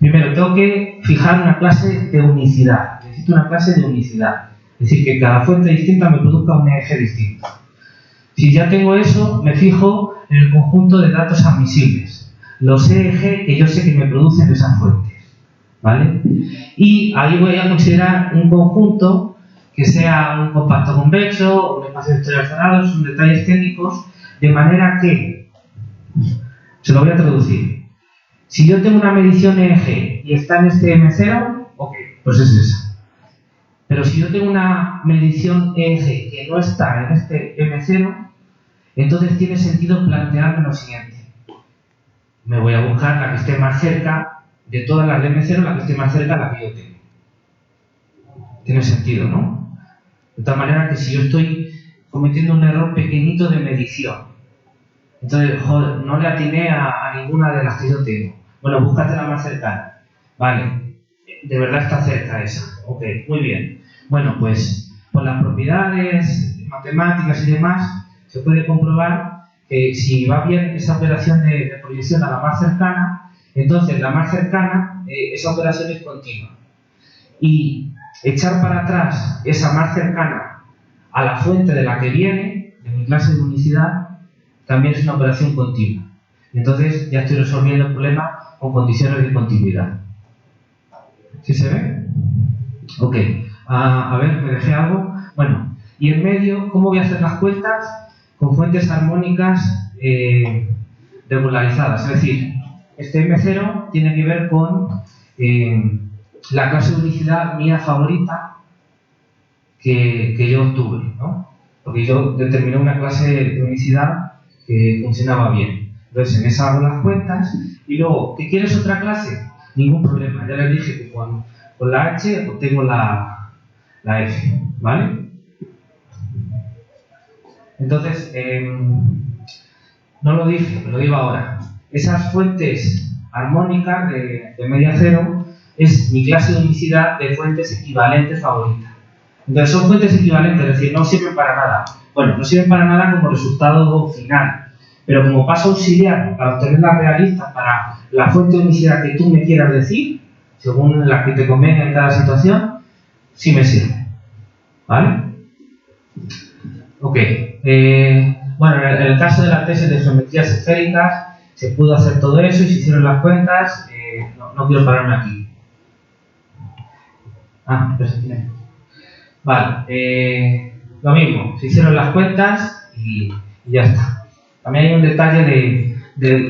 Primero, tengo que fijar una clase de unicidad. Necesito una clase de unicidad. Es decir, que cada fuente distinta me produzca un eje distinto. Si ya tengo eso, me fijo en el conjunto de datos admisibles, los EEG que yo sé que me producen esas fuentes, ¿vale? Y ahí voy a considerar un conjunto que sea un compacto convexo, un espacio vectorial cerrado, son detalles técnicos, de manera que, se lo voy a traducir, si yo tengo una medición EEG y está en este M0, ok, pues es esa. Pero si yo tengo una medición EEG que no está en este M0, entonces tiene sentido plantearme lo siguiente. Me voy a buscar la que esté más cerca de todas las de M0, la que esté más cerca de la que yo tengo. Tiene sentido, ¿no? De tal manera que si yo estoy cometiendo un error pequeñito de medición, entonces, joder, no le atiné a ninguna de las que yo tengo. Bueno, búscate la más cercana. Vale, de verdad está cerca esa. Ok, muy bien. Bueno, pues por las propiedades matemáticas y demás, se puede comprobar que si va bien esa operación de proyección a la más cercana, entonces la más cercana, esa operación es continua. Y echar para atrás esa más cercana a la fuente de la que viene, de mi clase de unicidad, también es una operación continua. Y entonces ya estoy resolviendo el problema con condiciones de continuidad. ¿Sí se ve? Ok. A ver, me dejé algo. Bueno, y en medio, ¿cómo voy a hacer las cuentas? Con fuentes armónicas regularizadas. Es decir, este M0 tiene que ver con la clase de unicidad mía favorita que yo obtuve, ¿no? Porque yo determiné una clase de unicidad que funcionaba bien. Entonces, en esa hago las cuentas y luego, ¿qué quieres otra clase? Ningún problema. Ya les dije que con la H obtengo la F, ¿vale? Entonces, no lo dije, lo digo ahora. Esas fuentes armónicas de media cero es mi clase de unicidad de fuentes equivalentes favorita. Entonces, son fuentes equivalentes, es decir, no sirven para nada. Bueno, no sirven para nada como resultado final, pero como paso auxiliar para obtener las realistas para la fuente de unicidad que tú me quieras decir, según la que te convenga en cada situación, sí me sirve. ¿Vale? Ok. Bueno, en el caso de la tesis de geometrías esféricas se pudo hacer todo eso y se hicieron las cuentas. No quiero pararme aquí. Vale. Lo mismo, se hicieron las cuentas y ya está. También hay un detalle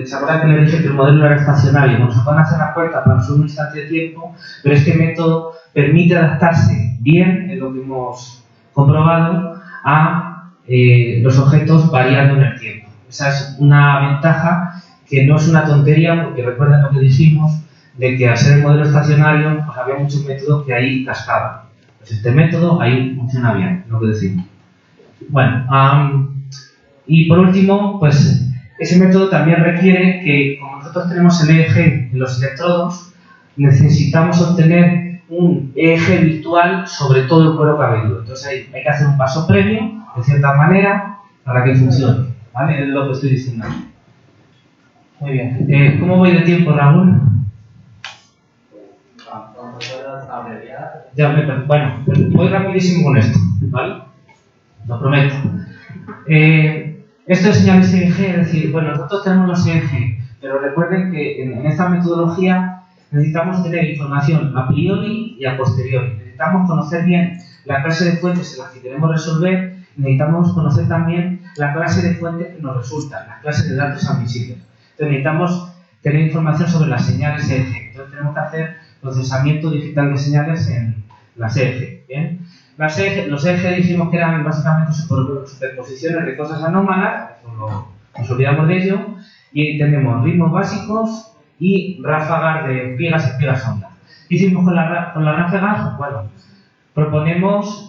¿se acuerdan que les dije que el modelo era estacionario? Bueno, se pueden hacer las cuentas para un instante de tiempo, pero este método permite adaptarse bien, en lo que hemos comprobado, a los objetos variando en el tiempo. Esa es una ventaja que no es una tontería, porque recuerden lo que dijimos, de que al ser el modelo estacionario, pues había muchos métodos que ahí cascaban. Pues este método ahí funciona bien, lo que decimos. Bueno, y por último, pues ese método también requiere que, como nosotros tenemos el EEG en los electrodos, necesitamos obtener un EEG virtual sobre todo el cuero cabelludo. Entonces hay que hacer un paso previo, de cierta manera, para que funcione. ¿Vale? Es lo que estoy diciendo. Muy bien. ¿Cómo voy de tiempo, Raúl? Bueno, voy rapidísimo con esto, ¿vale? Lo prometo. Esto es señales EEG, es decir, bueno, nosotros tenemos los EEG, pero recuerden que en esta metodología necesitamos tener información a priori y a posteriori. Necesitamos conocer bien la clase de fuentes en las que queremos resolver, necesitamos conocer también la clase de fuentes que nos resultan, las clases de datos admisibles. Entonces necesitamos tener información sobre las señales EEG. Entonces tenemos que hacer procesamiento digital de señales en las EEG. ¿Bien? Los EEG dijimos que eran básicamente superposiciones de cosas anómalas, nos olvidamos de ello, y tenemos ritmos básicos y ráfagas de espigas y espigas sonda. ¿Qué hicimos con las ráfagas? Bueno, proponemos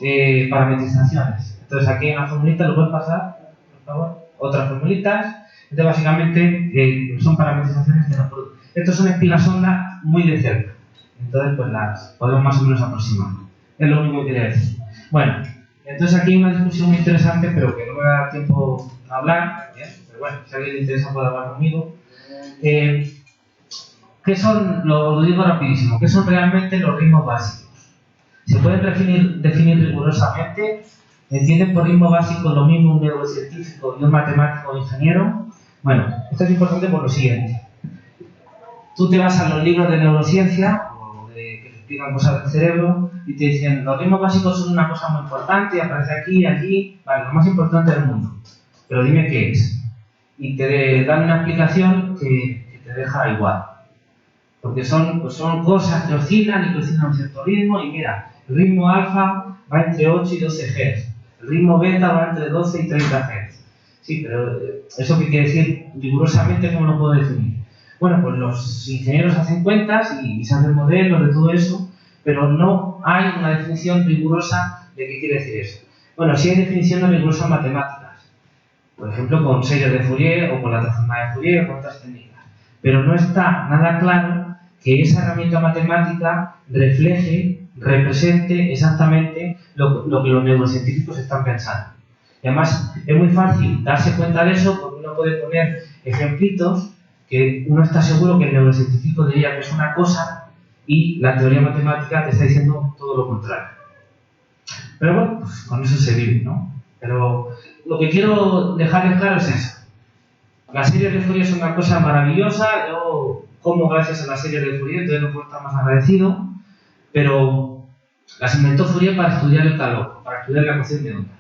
parametrizaciones. Entonces aquí en la formulita, ¿lo puedes pasar, por favor? Otras formulitas. Entonces básicamente son parametrizaciones de los productos. Estos son espigas sonda muy de cerca. Entonces pues las podemos más o menos aproximar. Es lo único que quería decir. Bueno, entonces aquí hay una discusión muy interesante, pero que no me va a dar tiempo a hablar. ¿Bien? Pero bueno, si a alguien le interesa puede hablar conmigo. ¿Qué son, lo digo rapidísimo, qué son realmente los ritmos básicos? ¿Se pueden definir rigurosamente? ¿Entienden por ritmo básico lo mismo un neurocientífico y un matemático o ingeniero? Bueno, esto es importante por lo siguiente. Tú te vas a los libros de neurociencia, o de que te explican cosas del cerebro, y te dicen, los ritmos básicos son una cosa muy importante, aparece aquí y allí, vale, lo más importante del mundo. Pero dime qué es. Y te dan una explicación que te deja igual. Porque son cosas que oscilan y que oscilan a un cierto ritmo, y mira, el ritmo alfa va entre 8 y 12 Hz, el ritmo beta va entre 12 y 30 Hz. Sí, pero ¿eso qué quiere decir? Rigurosamente, ¿cómo lo puedo definir? Bueno, pues los ingenieros hacen cuentas y se hacen modelos de todo eso, pero no hay una definición rigurosa de qué quiere decir eso. Bueno, sí hay definiciones rigurosas matemáticas, por ejemplo con series de Fourier o con la transformada de Fourier o con otras técnicas, pero no está nada claro que esa herramienta matemática represente exactamente lo que los neurocientíficos están pensando. Y además es muy fácil darse cuenta de eso porque uno puede poner ejemplitos que uno está seguro que el neurocientífico diría que es una cosa y la teoría matemática te está diciendo todo lo contrario. Pero bueno, pues con eso se vive, ¿no? Pero lo que quiero dejarles claro es eso. Las series de Fourier son una cosa maravillosa, yo como gracias a las series de Fourier, entonces no puedo estar más agradecido, pero las inventó Fourier para estudiar el calor, para estudiar la ecuación de ondas.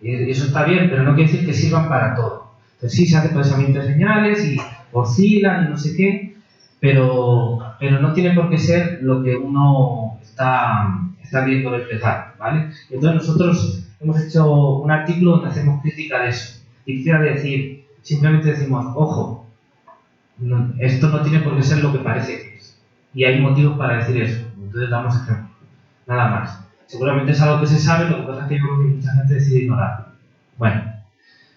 Y eso está bien, pero no quiere decir que sirvan para todo. Entonces sí se hace procesamiento de señales y oscilan y no sé qué, pero no tiene por qué ser lo que uno está queriendo reflejar, ¿vale? Entonces nosotros hemos hecho un artículo donde hacemos crítica de eso. Y quisiera decir, simplemente decimos, ojo, esto no tiene por qué ser lo que parece que es. Y hay motivos para decir eso. Entonces damos ejemplos. Nada más. Seguramente es algo que se sabe, lo que pasa es que yo creo que mucha gente decide ignorarlo. Bueno,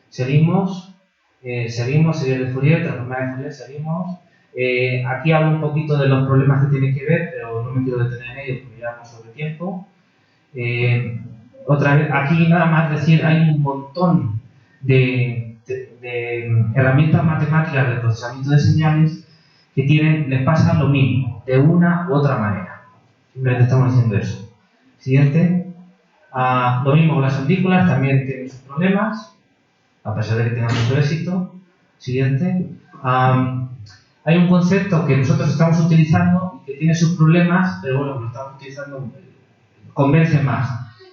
seguimos, series de Fourier, transformada de Fourier, seguimos. Aquí hablo un poquito de los problemas que tienen que ver, pero no me quiero detener en ellos porque ya vamos sobre tiempo. Otra vez, aquí nada más decir, hay un montón de herramientas matemáticas de procesamiento de señales que les pasa lo mismo, de una u otra manera. Simplemente estamos diciendo eso. Siguiente. Lo mismo con las aurículas, también tienen sus problemas, a pesar de que tengan mucho éxito. Siguiente. Hay un concepto que nosotros estamos utilizando y que tiene sus problemas, pero bueno, lo estamos utilizando, convence más.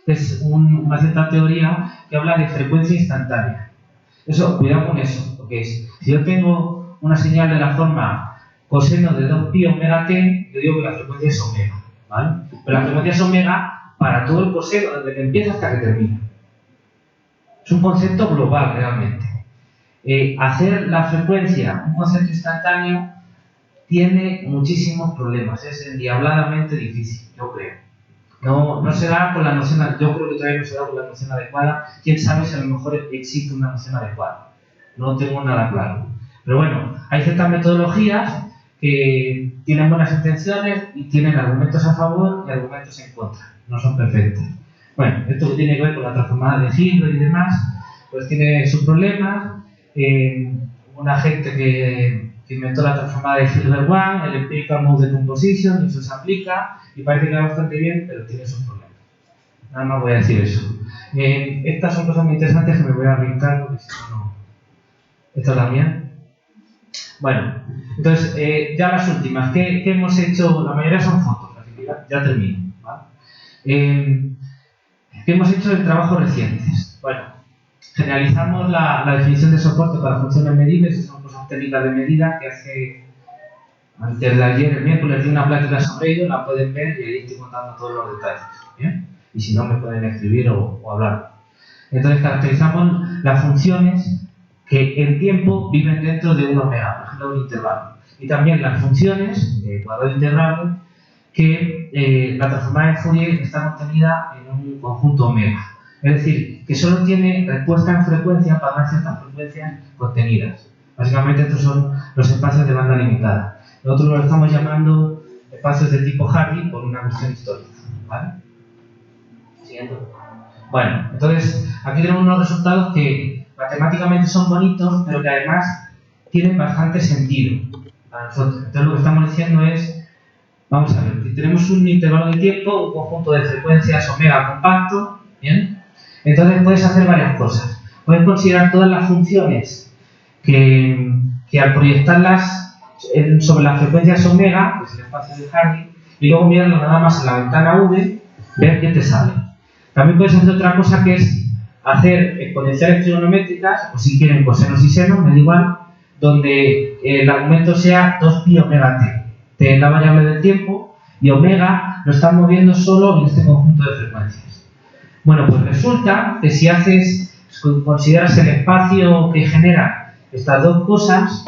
Es una cierta teoría que habla de frecuencia instantánea. Eso, cuidado con eso, porque si yo tengo una señal de la forma coseno de 2pi omega t, yo digo que la frecuencia es omega, ¿vale? Pero la frecuencia es omega para todo el coseno, desde que empieza hasta que termina. Es un concepto global, realmente. Hacer la frecuencia un concepto instantáneo tiene muchísimos problemas, es endiabladamente difícil, yo creo. No se da con la noción, yo creo que todavía no se da con la noción adecuada. Quién sabe si a lo mejor existe una noción adecuada. No tengo nada claro. Pero bueno, hay ciertas metodologías que tienen buenas intenciones y tienen argumentos a favor y argumentos en contra. No son perfectas. Bueno, esto que tiene que ver con la transformada de Hilbert y demás, pues tiene sus problemas. Una gente que inventó la transformada de Hilbert-One, el Empirical Mode Decomposition, y eso se aplica y parece que va bastante bien, pero tiene sus problemas. Nada más voy a decir eso. Estas son cosas muy interesantes que me voy a brincar porque si no. ¿Esta también? Bueno, entonces, ya las últimas. ¿Qué hemos hecho? La mayoría son fotos, así que ya termino. ¿Vale? ¿Qué hemos hecho en trabajos recientes? Bueno, generalizamos la definición de soporte para funciones medibles, que son cosas técnicas de medida que hace antes de ayer, el miércoles, di una plática sobre ello, la pueden ver y ahí estoy contando todos los detalles. ¿Bien? Y si no, me pueden escribir o hablar. Entonces, caracterizamos las funciones que en tiempo viven dentro de un omega, por ejemplo, de un intervalo. Y también las funciones de cuadrado integrable, que la transformada de Fourier está contenida en un conjunto omega. Es decir, que solo tiene respuesta en frecuencia para dar ciertas frecuencias contenidas. Básicamente estos son los espacios de banda limitada. Nosotros los estamos llamando espacios de tipo Hardy por una cuestión histórica. ¿Vale? Siguiente. Bueno, entonces aquí tenemos unos resultados que matemáticamente son bonitos, pero que además tienen bastante sentido para nosotros. Entonces lo que estamos diciendo es, vamos a ver, si tenemos un intervalo de tiempo, un conjunto de frecuencias omega compacto, ¿bien? Entonces puedes hacer varias cosas. Puedes considerar todas las funciones que al proyectarlas sobre las frecuencias omega, que es el espacio de Hardy, y luego mirarlo nada más en la ventana V, ver qué te sale. También puedes hacer otra cosa, que es hacer exponenciales trigonométricas, o si quieren cosenos y senos, me da igual, donde el argumento sea 2pi omega t. T es la variable del tiempo y omega lo están moviendo solo en este conjunto de frecuencias. Bueno, pues resulta que si consideras el espacio que genera estas dos cosas,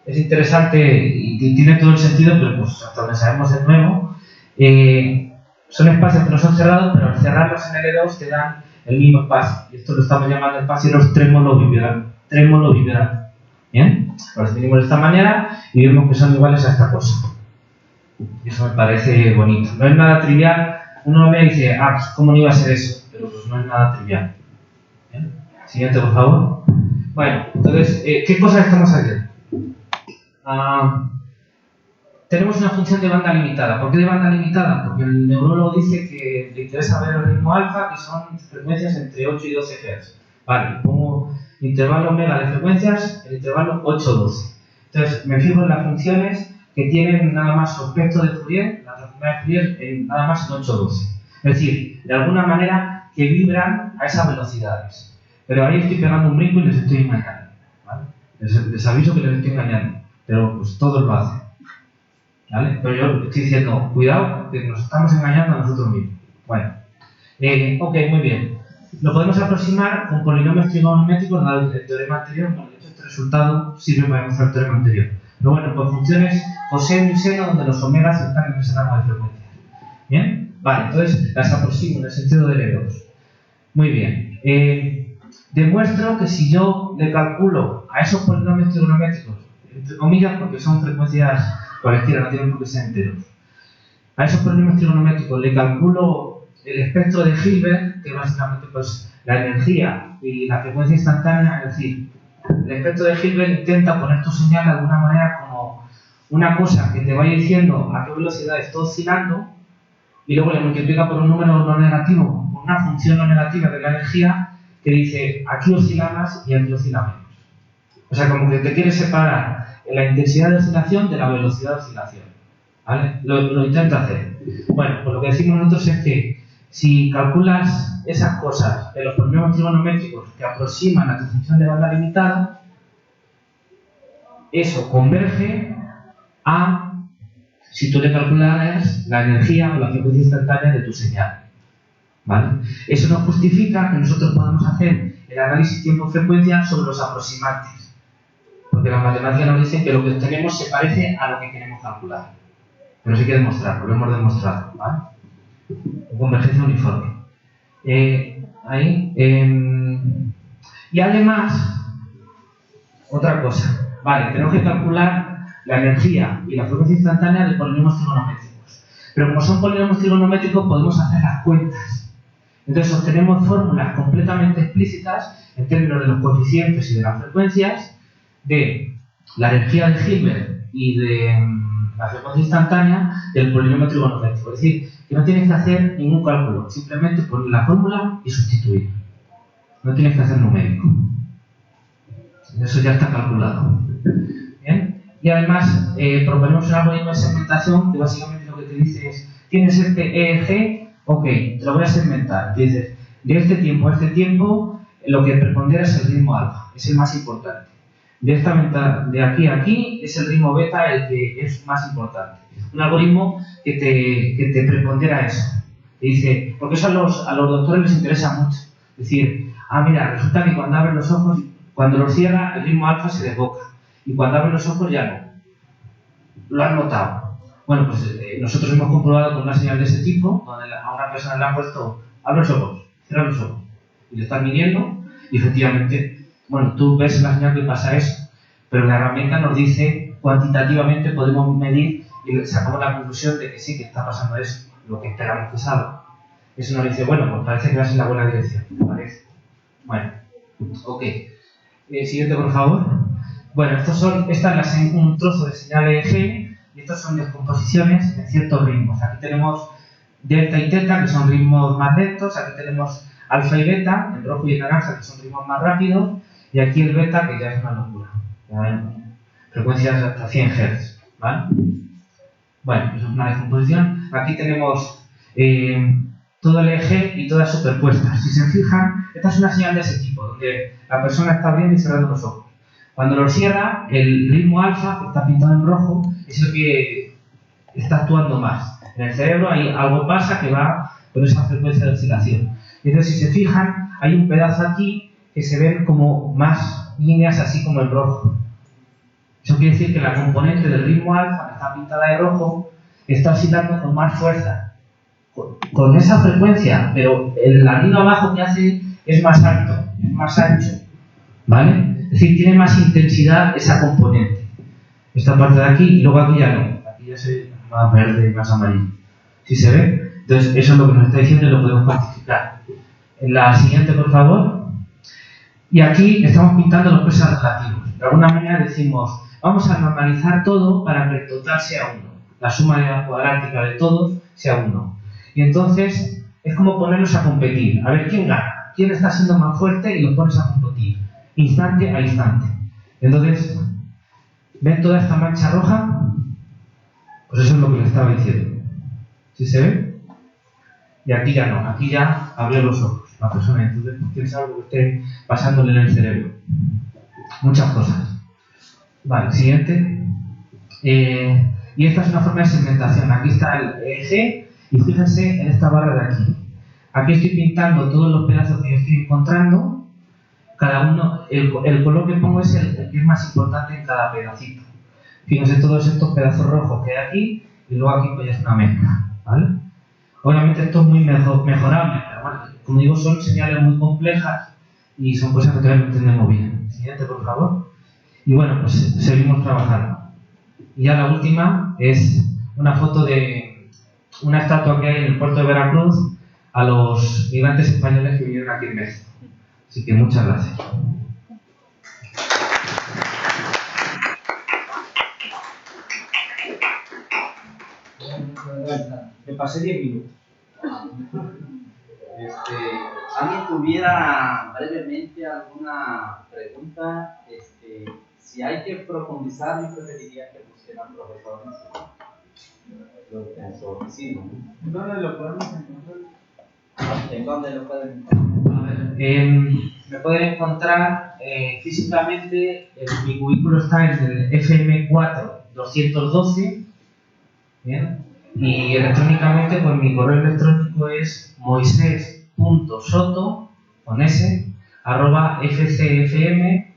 es interesante y tiene todo el sentido, pero pues hasta donde sabemos de nuevo, son espacios que no son cerrados, pero al cerrarlos en L2 te dan el mismo espacio. Y esto lo estamos llamando espacio de los trémolo biveral. ¿Bien? Los definimos de esta manera y vemos que son iguales a esta cosa. Y eso me parece bonito. No es nada trivial. Uno me dice, pues ¿cómo no iba a ser eso? Pero pues no es nada trivial. ¿Bien? Siguiente, por favor. Bueno, entonces, ¿qué cosas estamos haciendo? Tenemos una función de banda limitada. ¿Por qué de banda limitada? Porque el neurólogo dice que le interesa ver el ritmo alfa, que son frecuencias entre 8 y 12 Hz. Vale, pongo intervalo omega de frecuencias, el intervalo 8-12. Entonces, me fijo en las funciones que tienen nada más su aspecto de Fourier, la transformada de Fourier, nada más en 8-12. Es decir, de alguna manera que vibran a esas velocidades. Pero ahí estoy pegando un brinco y les estoy engañando. ¿Vale? Les aviso que les estoy engañando, pero pues todos lo hacen. ¿Vale? Pero yo estoy diciendo, cuidado, que nos estamos engañando a nosotros mismos. Bueno, ok, muy bien. Lo podemos aproximar con polinomios trigonométricos dado el teorema anterior. Bueno, de hecho, este resultado sirve para demostrar el teorema anterior. Pero bueno, por funciones coseno y seno, donde los omegas están en ese rango de frecuencias. ¿Bien? Vale, entonces las aproximo en el sentido de L2. Muy bien. Demuestro que si yo le calculo a esos polinomios trigonométricos, entre comillas, porque son frecuencias cualesquiera, no tienen por qué ser enteros, a esos polinomios trigonométricos le calculo el espectro de Hilbert, que básicamente pues la energía y la frecuencia instantánea, es decir, el espectro de Hilbert intenta poner tu señal de alguna manera como una cosa que te vaya diciendo a qué velocidad está oscilando y luego le multiplica por un número no negativo, por una función no negativa de la energía que dice aquí oscila más y aquí oscila menos. O sea, como que te quiere separar la intensidad de oscilación de la velocidad de oscilación. ¿Vale? Lo intenta hacer. Bueno, pues lo que decimos nosotros es que si calculas esas cosas de los polinomios trigonométricos que aproximan a tu función de banda limitada, eso converge a si tú le calcularas la energía o la frecuencia instantánea de tu señal. ¿Vale? Eso nos justifica que nosotros podamos hacer el análisis tiempo-frecuencia sobre los aproximantes. Porque las matemáticas nos dicen que lo que obtenemos se parece a lo que queremos calcular. Pero sí hay que demostrarlo, lo hemos demostrado. ¿Vale? Convergencia uniforme. Y además, otra cosa. Vale, tenemos que calcular la energía y la frecuencia instantánea de polinomios trigonométricos. Pero como son polinomios trigonométricos, podemos hacer las cuentas. Entonces obtenemos fórmulas completamente explícitas en términos de los coeficientes y de las frecuencias de la energía de Hilbert y de la frecuencia instantánea del polinomio trigonométrico. Es decir, que no tienes que hacer ningún cálculo, simplemente poner la fórmula y sustituir. No tienes que hacer numérico. Eso ya está calculado. ¿Bien? Y además proponemos un algoritmo de segmentación que básicamente lo que te dice es: tienes este EEG, ok, te lo voy a segmentar. Dices, de este tiempo a este tiempo, lo que prepondera es el ritmo alfa, es el más importante. De aquí a aquí es el ritmo beta el que es más importante. Un algoritmo que te prepondera eso. Te porque eso a los doctores les interesa mucho. Es decir, mira, resulta que cuando abres los ojos Cuando los cierra, el ritmo alfa se desboca. Y cuando abre los ojos ya no. ¿Lo han notado? Bueno, pues nosotros hemos comprobado con una señal de ese tipo, donde a una persona le han puesto, abre los ojos, cierra los ojos. Y le están midiendo, y efectivamente, bueno, tú ves en la señal que pasa eso. Pero la herramienta nos dice, cuantitativamente podemos medir y sacamos la conclusión de que sí, que está pasando eso, lo que esperamos que salga. Eso nos dice, bueno, pues parece que vas en la buena dirección, ¿te parece? Bueno, ok. Siguiente, por favor. Bueno, esta es un trozo de señal EEG y estos son descomposiciones en ciertos ritmos. Aquí tenemos delta y teta, que son ritmos más lentos. Aquí tenemos alfa y beta, en rojo y en naranja, que son ritmos más rápidos. Y aquí el beta, que ya es una locura. Ya ven, frecuencias hasta 100 Hz, ¿vale? Bueno, eso es una descomposición. Aquí tenemos todo el EEG y todas superpuestas. Si se fijan, esta es una señal de ese tipo, donde la persona está abriendo y cerrando los ojos. Cuando lo cierra, el ritmo alfa, que está pintado en rojo, es el que está actuando más. En el cerebro algo pasa que va con esa frecuencia de oscilación. Y entonces, si se fijan, hay un pedazo aquí que se ven como más líneas así como en rojo. Eso quiere decir que la componente del ritmo alfa, que está pintada de rojo, está oscilando con más fuerza. Con esa frecuencia, pero el anillo abajo que hace es más alto, es más ancho, ¿vale? Es decir, tiene más intensidad esa componente. Esta parte de aquí y luego aquí ya no. Aquí ya se ve más verde y más amarillo. ¿Sí se ve? Entonces, eso es lo que nos está diciendo y lo podemos cuantificar. En la siguiente, por favor. Y aquí estamos pintando los pesos relativos. De alguna manera decimos, vamos a normalizar todo para que el total sea 1. La suma cuadrática de todos sea 1. Y entonces es como ponerlos a competir. A ver quién gana, quién está siendo más fuerte y los pones a competir. Instante a instante. Entonces, ¿ven toda esta mancha roja? Pues eso es lo que les estaba diciendo. ¿Sí se ve? Y aquí ya no, aquí ya abrió los ojos la persona. Entonces, tienes algo que esté pasándole en el cerebro. Muchas cosas. Vale, siguiente. Y esta es una forma de segmentación. Aquí está el EEG y fíjense en esta barra de aquí. Aquí estoy pintando todos los pedazos que yo estoy encontrando. Cada uno, el color que pongo es el que es más importante en cada pedacito. Fíjense todos estos pedazos rojos que hay aquí y luego aquí pues ya es una mezcla, ¿vale? Obviamente esto es muy mejorable, pero bueno, como digo, son señales muy complejas y son cosas que todavía no entendemos bien. Siguiente, por favor. Y bueno, pues seguimos trabajando. Y ya la última es una foto de una estatua que hay en el puerto de Veracruz a los migrantes españoles que vinieron aquí en México. Así que muchas gracias. Me pasé 10 minutos. ¿Alguien tuviera brevemente alguna pregunta? Si hay que profundizar, yo preferiría que pusieran profesores en su oficina. ¿Dónde lo podemos encontrar? ¿En dónde lo pueden encontrar? A ver, me pueden encontrar físicamente, mi cubículo está en el FM4 212, ¿bien? Y electrónicamente, pues mi correo electrónico es moises.soto, con s, @fcfm.uap.mx.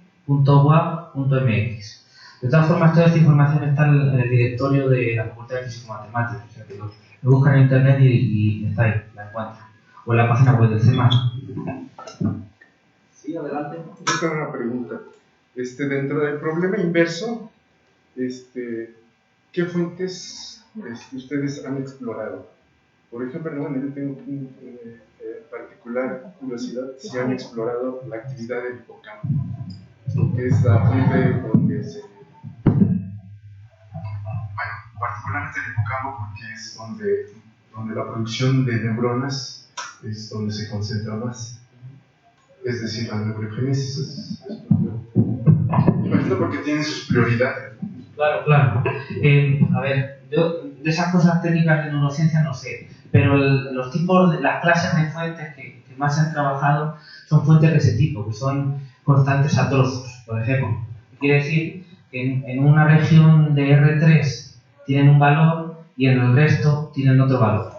De todas formas, toda esta información está en el directorio de la Facultad de Físico-Matemáticas, o sea que lo buscan en internet y está ahí, la encuentran. O en la página web del CEMAS. Sí, adelante. Yo tengo una pregunta. Dentro del problema inverso, ¿qué fuentes ustedes han explorado? Por ejemplo, bueno, yo tengo particular curiosidad si han explorado la actividad del hipocampo, que es la fuente donde se... Bueno, particularmente el hipocampo porque es donde la producción de neuronas es donde se concentra más. Es decir, la neurogenesis. Imagino porque tienen sus prioridades. Claro, claro. A ver, yo de esas cosas técnicas de neurociencia no sé, pero los tipos, las clases de fuentes que más se han trabajado son fuentes de ese tipo, que son constantes a trozos, por ejemplo. Quiere decir que en una región de R3 tienen un valor y en el resto tienen otro valor.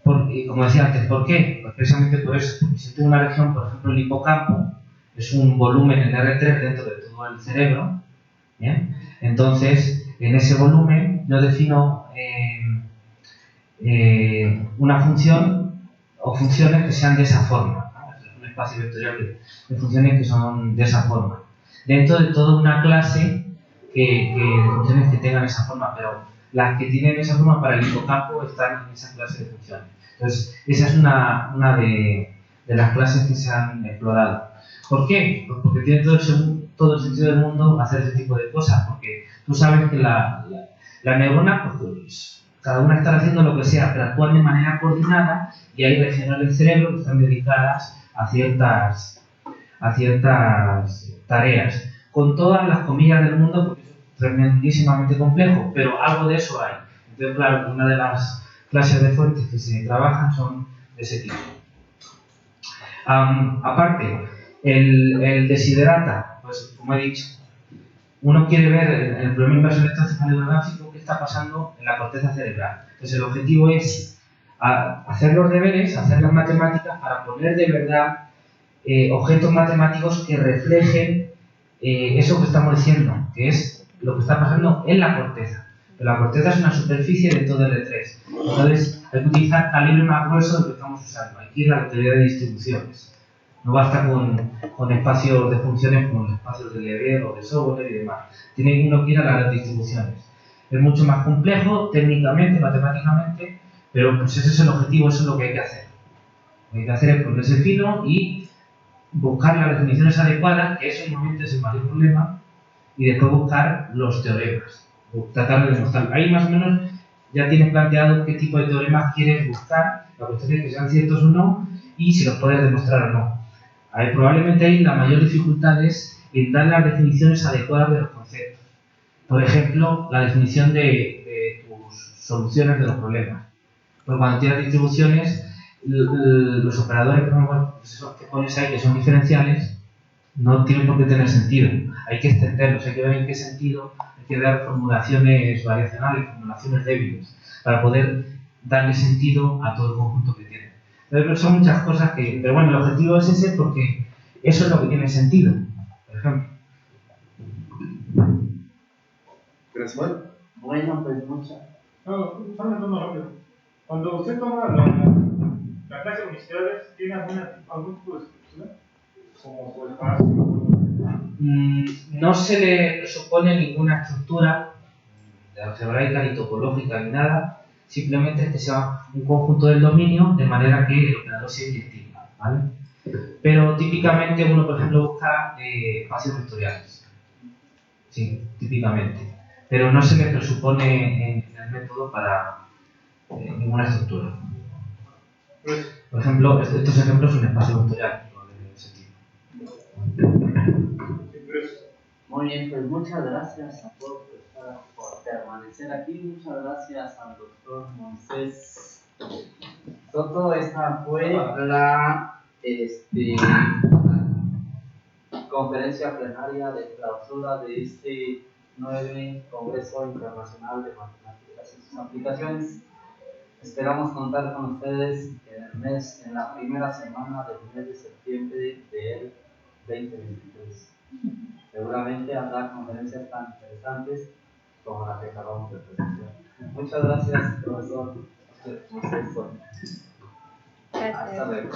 Como decía antes, ¿por qué? Pues precisamente por eso. Si tengo una región, por ejemplo el hipocampo, es un volumen en R3 dentro de todo el cerebro. ¿Bien? Entonces, en ese volumen yo defino una función o funciones que sean de esa forma, ¿no? Es un espacio vectorial de funciones que son de esa forma. Dentro de toda una clase de funciones que tengan esa forma, pero las que tienen esa forma para el hipocampo están en esa clase de funciones. Entonces, esa es una de las clases que se han explorado. ¿Por qué? Pues porque tiene todo el sentido del mundo hacer ese tipo de cosas, porque tú sabes que la neurona, pues, cada una está haciendo lo que sea, pero actúan de manera coordinada y hay regiones del cerebro que están dedicadas a ciertas tareas, con todas las comillas del mundo, porque es tremendísimamente complejo, pero algo de eso hay. Entonces, claro, una de las clases de fuentes que se trabajan son de ese tipo. Aparte, el desiderata, pues como he dicho, uno quiere ver el problema inverso electroencefalográfico que está pasando en la corteza cerebral. Entonces el objetivo es hacer los deberes, hacer las matemáticas para poner de verdad objetos matemáticos que reflejen eso que estamos diciendo, que es lo que está pasando en la corteza. Pero la corteza es una superficie de todo el L3. Entonces hay que utilizar calibre más grueso del que estamos usando. Hay que ir a la teoría de distribuciones. No basta con espacios de funciones como los espacios de Lebesgue o de Sobolev y demás. Tiene uno que ir a las distribuciones. Es mucho más complejo técnicamente, matemáticamente, pero pues ese es el objetivo, eso es lo que hay que hacer. Lo que hay que hacer es ponerse fino y buscar las definiciones adecuadas, que eso normalmente es el mayor problema, y después buscar los teoremas. Tratar de demostrar. Ahí más o menos ya tienes planteado qué tipo de teoremas quieres buscar, la cuestión es que sean ciertos o no, y si los puedes demostrar o no. Probablemente ahí la mayor dificultad es en dar las definiciones adecuadas de los conceptos. Por ejemplo, la definición de tus soluciones de los problemas. Porque cuando tienes distribuciones, los operadores que pones ahí, que son diferenciales, no tienen por qué tener sentido. Hay que extenderlos, hay que ver en qué sentido, hay que dar formulaciones variacionales, formulaciones débiles, para poder darle sentido a todo el conjunto que tiene. Entonces, son muchas cosas que... Pero bueno, el objetivo es ese porque eso es lo que tiene sentido, por ejemplo. Gracias. Bueno, pues muchas. No, solamente rápido. Cuando usted toma la clase de unicidades, ¿tiene algún tipo de estructura? Como su espacio. No se le supone ninguna estructura de algebraica ni topológica ni nada. Simplemente es que sea un conjunto del dominio de manera que el operador sea inyectible, ¿vale? Pero típicamente uno, por ejemplo, busca espacios vectoriales. Sí, típicamente. Pero no se le presupone en el método para ninguna estructura. Por ejemplo, estos ejemplos son espacios vectoriales de ese tipo. Muy bien, pues muchas gracias a todos por permanecer aquí. Muchas gracias al doctor Moisés Soto. Esta fue la conferencia plenaria de clausura de este 9 Congreso Internacional de Matemáticas y sus aplicaciones. Esperamos contar con ustedes en la primera semana del mes de septiembre del 2023. Seguramente habrá conferencias tan interesantes como la que acabamos de presentar. Muchas gracias, profesor. Gracias. Hasta luego.